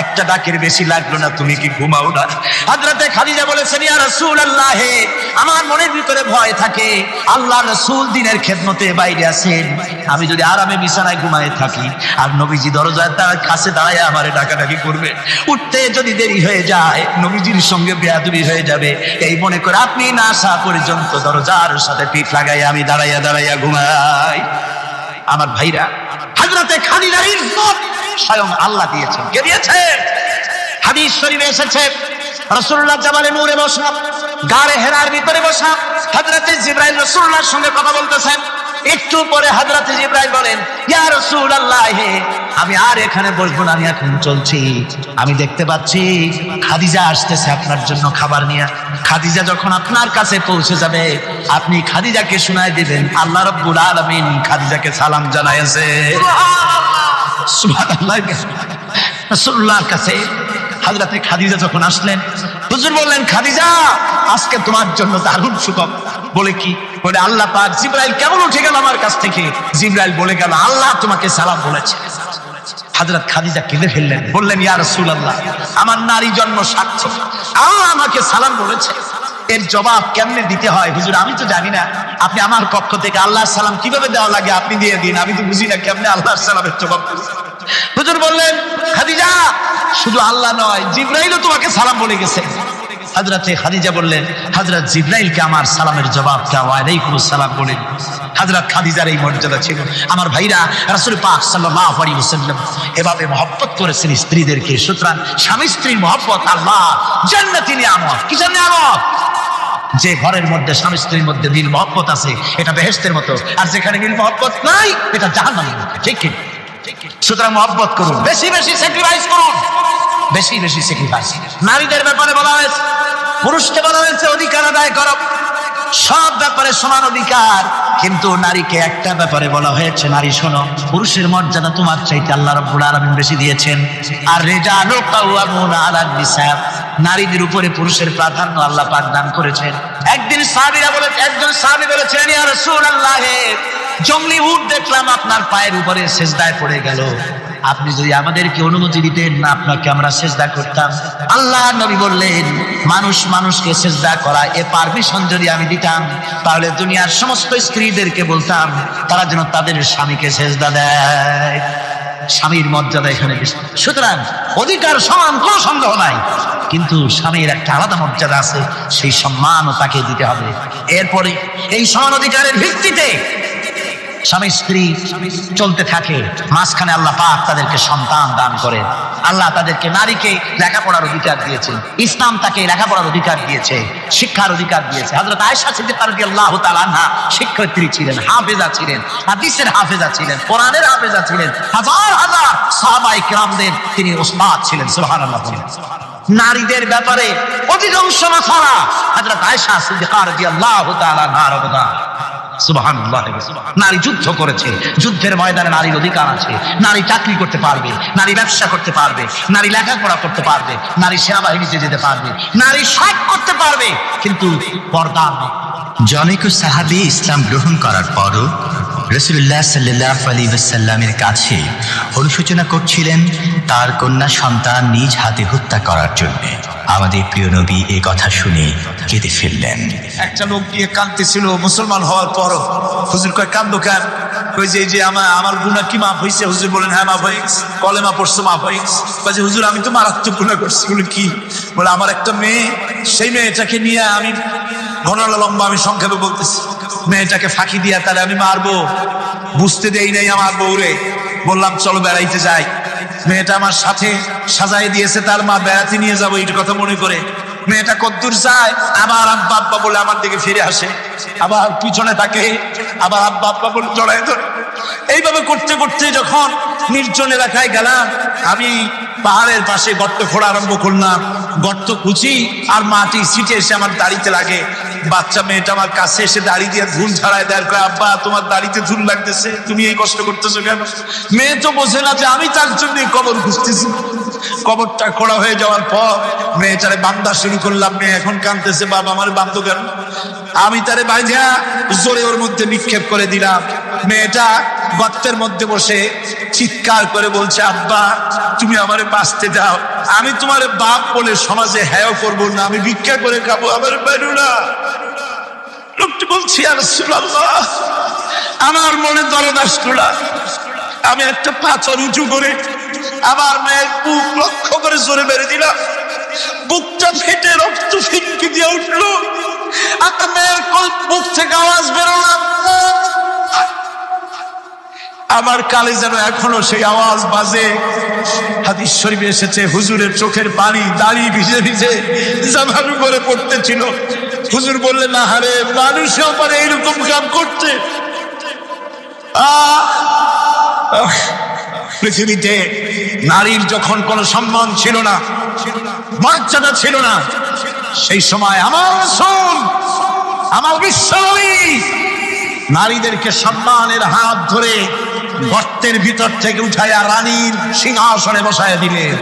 [SPEAKER 2] একটা ডাকের বেশি লাগলো না, তুমি কি ঘুমাও না? হযরতে খাদিজা বলেছেন, ইয়া রাসূলুল্লাহ, আমার মনের ভিতরে ভয় থাকে, আল্লাহর রাসূল দিনের খেদমতে বাইরে আছেন, আমি যদি আরামে বিছানায় ঘুমায় থাকি আর নবীজি দরজার কাছে দাঁড়ায় আমারে ডাকাডাকি করবে, উঠতে যদি দেরি হয়ে যায় নবীজির সঙ্গে বেয়াদবি হয়ে যাবে, এই মনে করে আপনি না আসা পর্যন্ত দরজার সাথে পিঠ লাগাই আমি দাঁড়াইয়া দাঁড়াইয়া ঘুমাই। আমার ভাইরা, হযরতে খাদিজার ইজ্জত স্বয়ং আল্লাহ দিয়েছেন। কে দিয়েছেন? হাদিস শরীফে এসেছে, রাসূলুল্লাহ জাবালে নূরে বসা, গারে হেরার ভিতরে বসা, হযরতে জিবরাইল রাসূলুল্লাহর সঙ্গে কথা বলতেছেন। একটু পরে হযরতে জিবরাইল বলেন, ইয়া রাসূলুল্লাহ, আমি আর এখানে বসবো না, আমি এখন চলছি। আমি দেখতে পাচ্ছি খাদিজা আসতেছে আপনার জন্য খাবার নিয়ে। খাদিজা যখন আপনার কাছে পৌঁছে যাবে, আপনি খাদিজাকে শোনায় দিবেন আল্লাহ রাব্বুল আলামিন খাদিজাকে সালাম জানাইছে। সুবহানাল্লাহ। রাসূলুল্লাহর কাছে হযরতে খাদিজা যখন আসলেন, হুজুর বললেন, খাদিজা আজকে তোমার জন্য দারুণ সুখবর। বলে কি? বলে আল্লাহ পাক জিবরাইল কেমন উঠে গেল আমার কাছ থেকে, জিবরাইল বলে গেল আল্লাহ তোমাকে সালাম বলেছে। হযরত খাদিজা কেঁদে ফেললেন, বললেন, ইয়া রাসূলুল্লাহ, আমার নারী জন্ম সার্থক, আল্লাহ আমাকে সালাম বলেছে, এর জবাব কেমনে দিতে হয় হুজুর আমি তো জানি না, আপনি আমার পক্ষ থেকে আল্লাহর সালাম কিভাবে দেওয়া লাগে আপনি দিয়ে দিন, আমি তো বুঝি না কেমনে আল্লাহর সালামের জবাব দেব। হুজুর বললেন, খাদিজা শুধু আল্লাহ নয়, জিবরাইলও তোমাকে সালাম বলে গেছে। হযরতে খাদিজা বললেন, হযরত জিবরাইলকে আমার সালামের জবাব দাও, ওয়ালাইকুমুস সালাম বলেন। হযরত খাদিজার এই মর্যাদা ছিল। আমার ভাইরা, রাসূল পাক সাল্লাল্লাহু আলাইহি ওয়াসাল্লাম এভাবে মহব্বত করেছেন স্ত্রীদেরকে। সুতরাং স্বামী স্ত্রীর মহব্বত আল্লাহ জান্নাতি নিয়ামত। কিসের নিয়ামত? যে ঘরের মধ্যে স্বামী স্ত্রীর মধ্যে মিল মহব্বত আছে এটা বেহেশতের মতো, আর যেখানে মিল মহব্বত নাই এটা জাহান্নামের মতো। ঠিক কি? সুতরাং মহব্বত করুন, বেশি বেশি স্যাক্রিফাইস করুন, বেশি বেশি স্যাক্রিফাইস। নারীদের ব্যাপারে বলা হয়েছে, পুরুষকে বলা হয়েছে অধিকার আদায় করো, সব ব্যাপারে সমান অধিকার, কিন্তু নারীকে একটা ব্যাপারে বলা হয়েছে, নারী শোনো, পুরুষের মর্যাদা তোমার চাইতে আল্লাহ রাব্বুল আলামিন বেশি দিয়েছেন। আর রিজালু কাওয়ামুনা আলান নিসা, নারীদের উপরে পুরুষের প্রাধান্য আল্লাহ পাক দান করেছেন। একজন সাহাবী বলেছিলেন, ইয়া রাসূলুল্লাহ, জংলি উট দেখলাম আপনার পায়ের উপরে সেজদায় পড়ে গেল, আপনি যদি আমাদেরকে অনুমতি দিতেন না আপনাকে আমরা সেজদা করতাম। আল্লাহ নবী বললেন, মানুষ মানুষকে সেজদা করা এ পারমিশন যদি আমি দিতাম তাহলে দুনিয়ার সমস্ত স্ত্রীদেরকে বলতাম তারা যেন তাদের স্বামীকে সেজদা দেয়। স্বামীর মর্যাদা এখানে বেশি। সুতরাং অধিকার সমান, কোনো সন্দেহ নাই, কিন্তু স্বামীর একটা আলাদা মর্যাদা আছে, সেই সম্মানও তাকে দিতে হবে। এরপরে এই সমান অধিকারের ভিত্তিতে স্বামী স্ত্রী চলতে থাকে, মাঝখানে আল্লাহ পাক তাদেরকে সন্তান দান করে। আল্লাহ তাদেরকে, নারীকে লেখাপড়ার অধিকার দিয়েছেন, ইসলাম তাকে লেখাপড়ার অধিকার দিয়েছে, শিক্ষার অধিকার দিয়েছে। হযরত আয়েশা সিদ্দিকা রাদিয়াল্লাহু তাআলা আনহা শিক্ষার্থী ছিলেন, হাফেজা ছিলেন, হাদিসের হাফেজা ছিলেন, কোরআনের হাফেজা ছিলেন, হাজার হাজার সাহাবায়ে কিরামদের তিনি উস্তাদ ছিলেন। সুবহানাল্লাহ। নারীদের ব্যাপারে অধিকাংশ মাসালা হযরত আয়েশা সিদ্দিকা রাদিয়াল্লাহু তাআলা আনহার অবদান।
[SPEAKER 1] সুবহানাল্লাহ। নারী যুদ্ধ করেছে, যুদ্ধের ময়দানে নারীর অধিকার আছে। নারী চাকরি করতে পারবে, নারী ব্যবসা করতে পারবে, নারী লেখাপড়া করতে পারবে, নারী সেনাবাহিনীতে যেতে পারবে, নারী সব করতে পারবে, কিন্তু পর্দা নেই।
[SPEAKER 4] জনৈক সাহাবী ইসলাম গ্রহণ করার পরও রাসূলুল্লাহ সাল্লাল্লাহু আলাইহি ওয়াসাল্লামের কাছে অনুশোচনা করছিলেন তার কন্যা সন্তান নিজ হাতে হত্যা করার জন্য। আমাদের প্রিয় নবী এই কথা শুনে কেঁদে ফেললেন।
[SPEAKER 5] একটা লোক গিয়ে কাঁদতেছিল মুসলমান হওয়ার পরও। হুজুর কয় কান্দো কেন? কই যে এই যে আমার গুনাহ কি মাফ হয়েছে? হুজুর বলেন হ্যাঁ মাফ হয়ে গেছে। কলেমা পড়ছো মাফ হয়ে গেছে। কয় যে হুজুর আমি তো মারাত্মক গুনাহ করছি। বলে কি? বলে আমার একটা মেয়ে, সেই মেয়েটাকে নিয়ে আমি ঘটনা লম্বা, আমি সংক্ষেপে বলতেছি। মেয়েটাকে ফাঁকি দিয়া তাহলে আমি মারবো, বুঝতে দেই নাই আমার বউরে। বললাম চলো বেড়াইতে যাই। মেয়েটা আমার সাথে সাজাই দিয়েছে তার মা, বেড়াতে নিয়ে যাবো এই কথা মনে করে। মেয়েটা কদ্দূর যায়, আবার আব্বা আব্বা বলে আমার দিকে ফিরে আসে, আবার পিছনে থাকে, আবার আব্বা আব্বা বলে জড়াই ধরে। এইভাবে করতে করতে যখন নির্জন এলাকায় গেলাম, আমি পাহাড়ের পাশে গর্ত খোঁড়া আরম্ভ করলাম। গর্ত কুচি আর মাটি ছিটে এসে আমার দাড়িতে লাগে। বাচ্চা মেয়েটা আমার কাছে এসে দাড়ি দিয়ে ধুল ছাড়ায় দেয়। কয় আব্বা তোমার দাড়িতে ধুল লাগতেছে, তুমি এই কষ্ট করতেছো কেন? মেয়ে তো বোঝে না যে আমি তার জন্য কবর খুঁজতেছি। কবরটা খোঁড়া হয়ে যাওয়ার পর মেয়েটারে বান্ধা শুরু করলাম। মেয়ে এখন কাঁদতেছে, বাবা আমার বান্ধব কেন? আমি তারে বাঁধা জোরে ওর মধ্যে নিক্ষেপ করে দিলাম। মেয়েটা গর্তের মধ্যে বসে চিৎকার করে বলছে, আব্বা তুমি আমারে বাঁচতে দাও, আমি তোমার বাপ বলে সমাজে হ্যাঁ করবো না, আমি ভিক্ষা করে খাবো, আমার বেরো না। লোকটি বলছি ইয়া রাসূলুল্লাহ, আমার মনে দরদ আসলো। আমি একটা পাথর উঁচু করে আমার মেয়ের বুক লক্ষ্য করে জোরে মেরে দিলাম। বুকটা ফেটে রক্ত ফিনকি দিয়ে উঠলো। একটা মেয়ের বুক থেকে আওয়াজ বেরোলাম। আমার কালে যেন এখনো সেই আওয়াজ বাজে। হাদিস শরীফে এসেছে হুজুরের চোখের পানি দাড়ি ভিজে ভিজে জামার উপরে পড়তেছিল। হুজুর বললেন, না হারে মানুষও পারে এইরকম কাম করতে। পৃথিবীতে নারীর যখন কোনো সম্মান ছিল না, মর্যাদা ছিল না, সেই সময় আমার রাসূল, আমার বিশ্বনবী নারীদেরকে সম্মানের হাত ধরে গর্তের ভিতর থেকে উঠাইয়া রানীর সিংহাসনে বসায় দিলেন।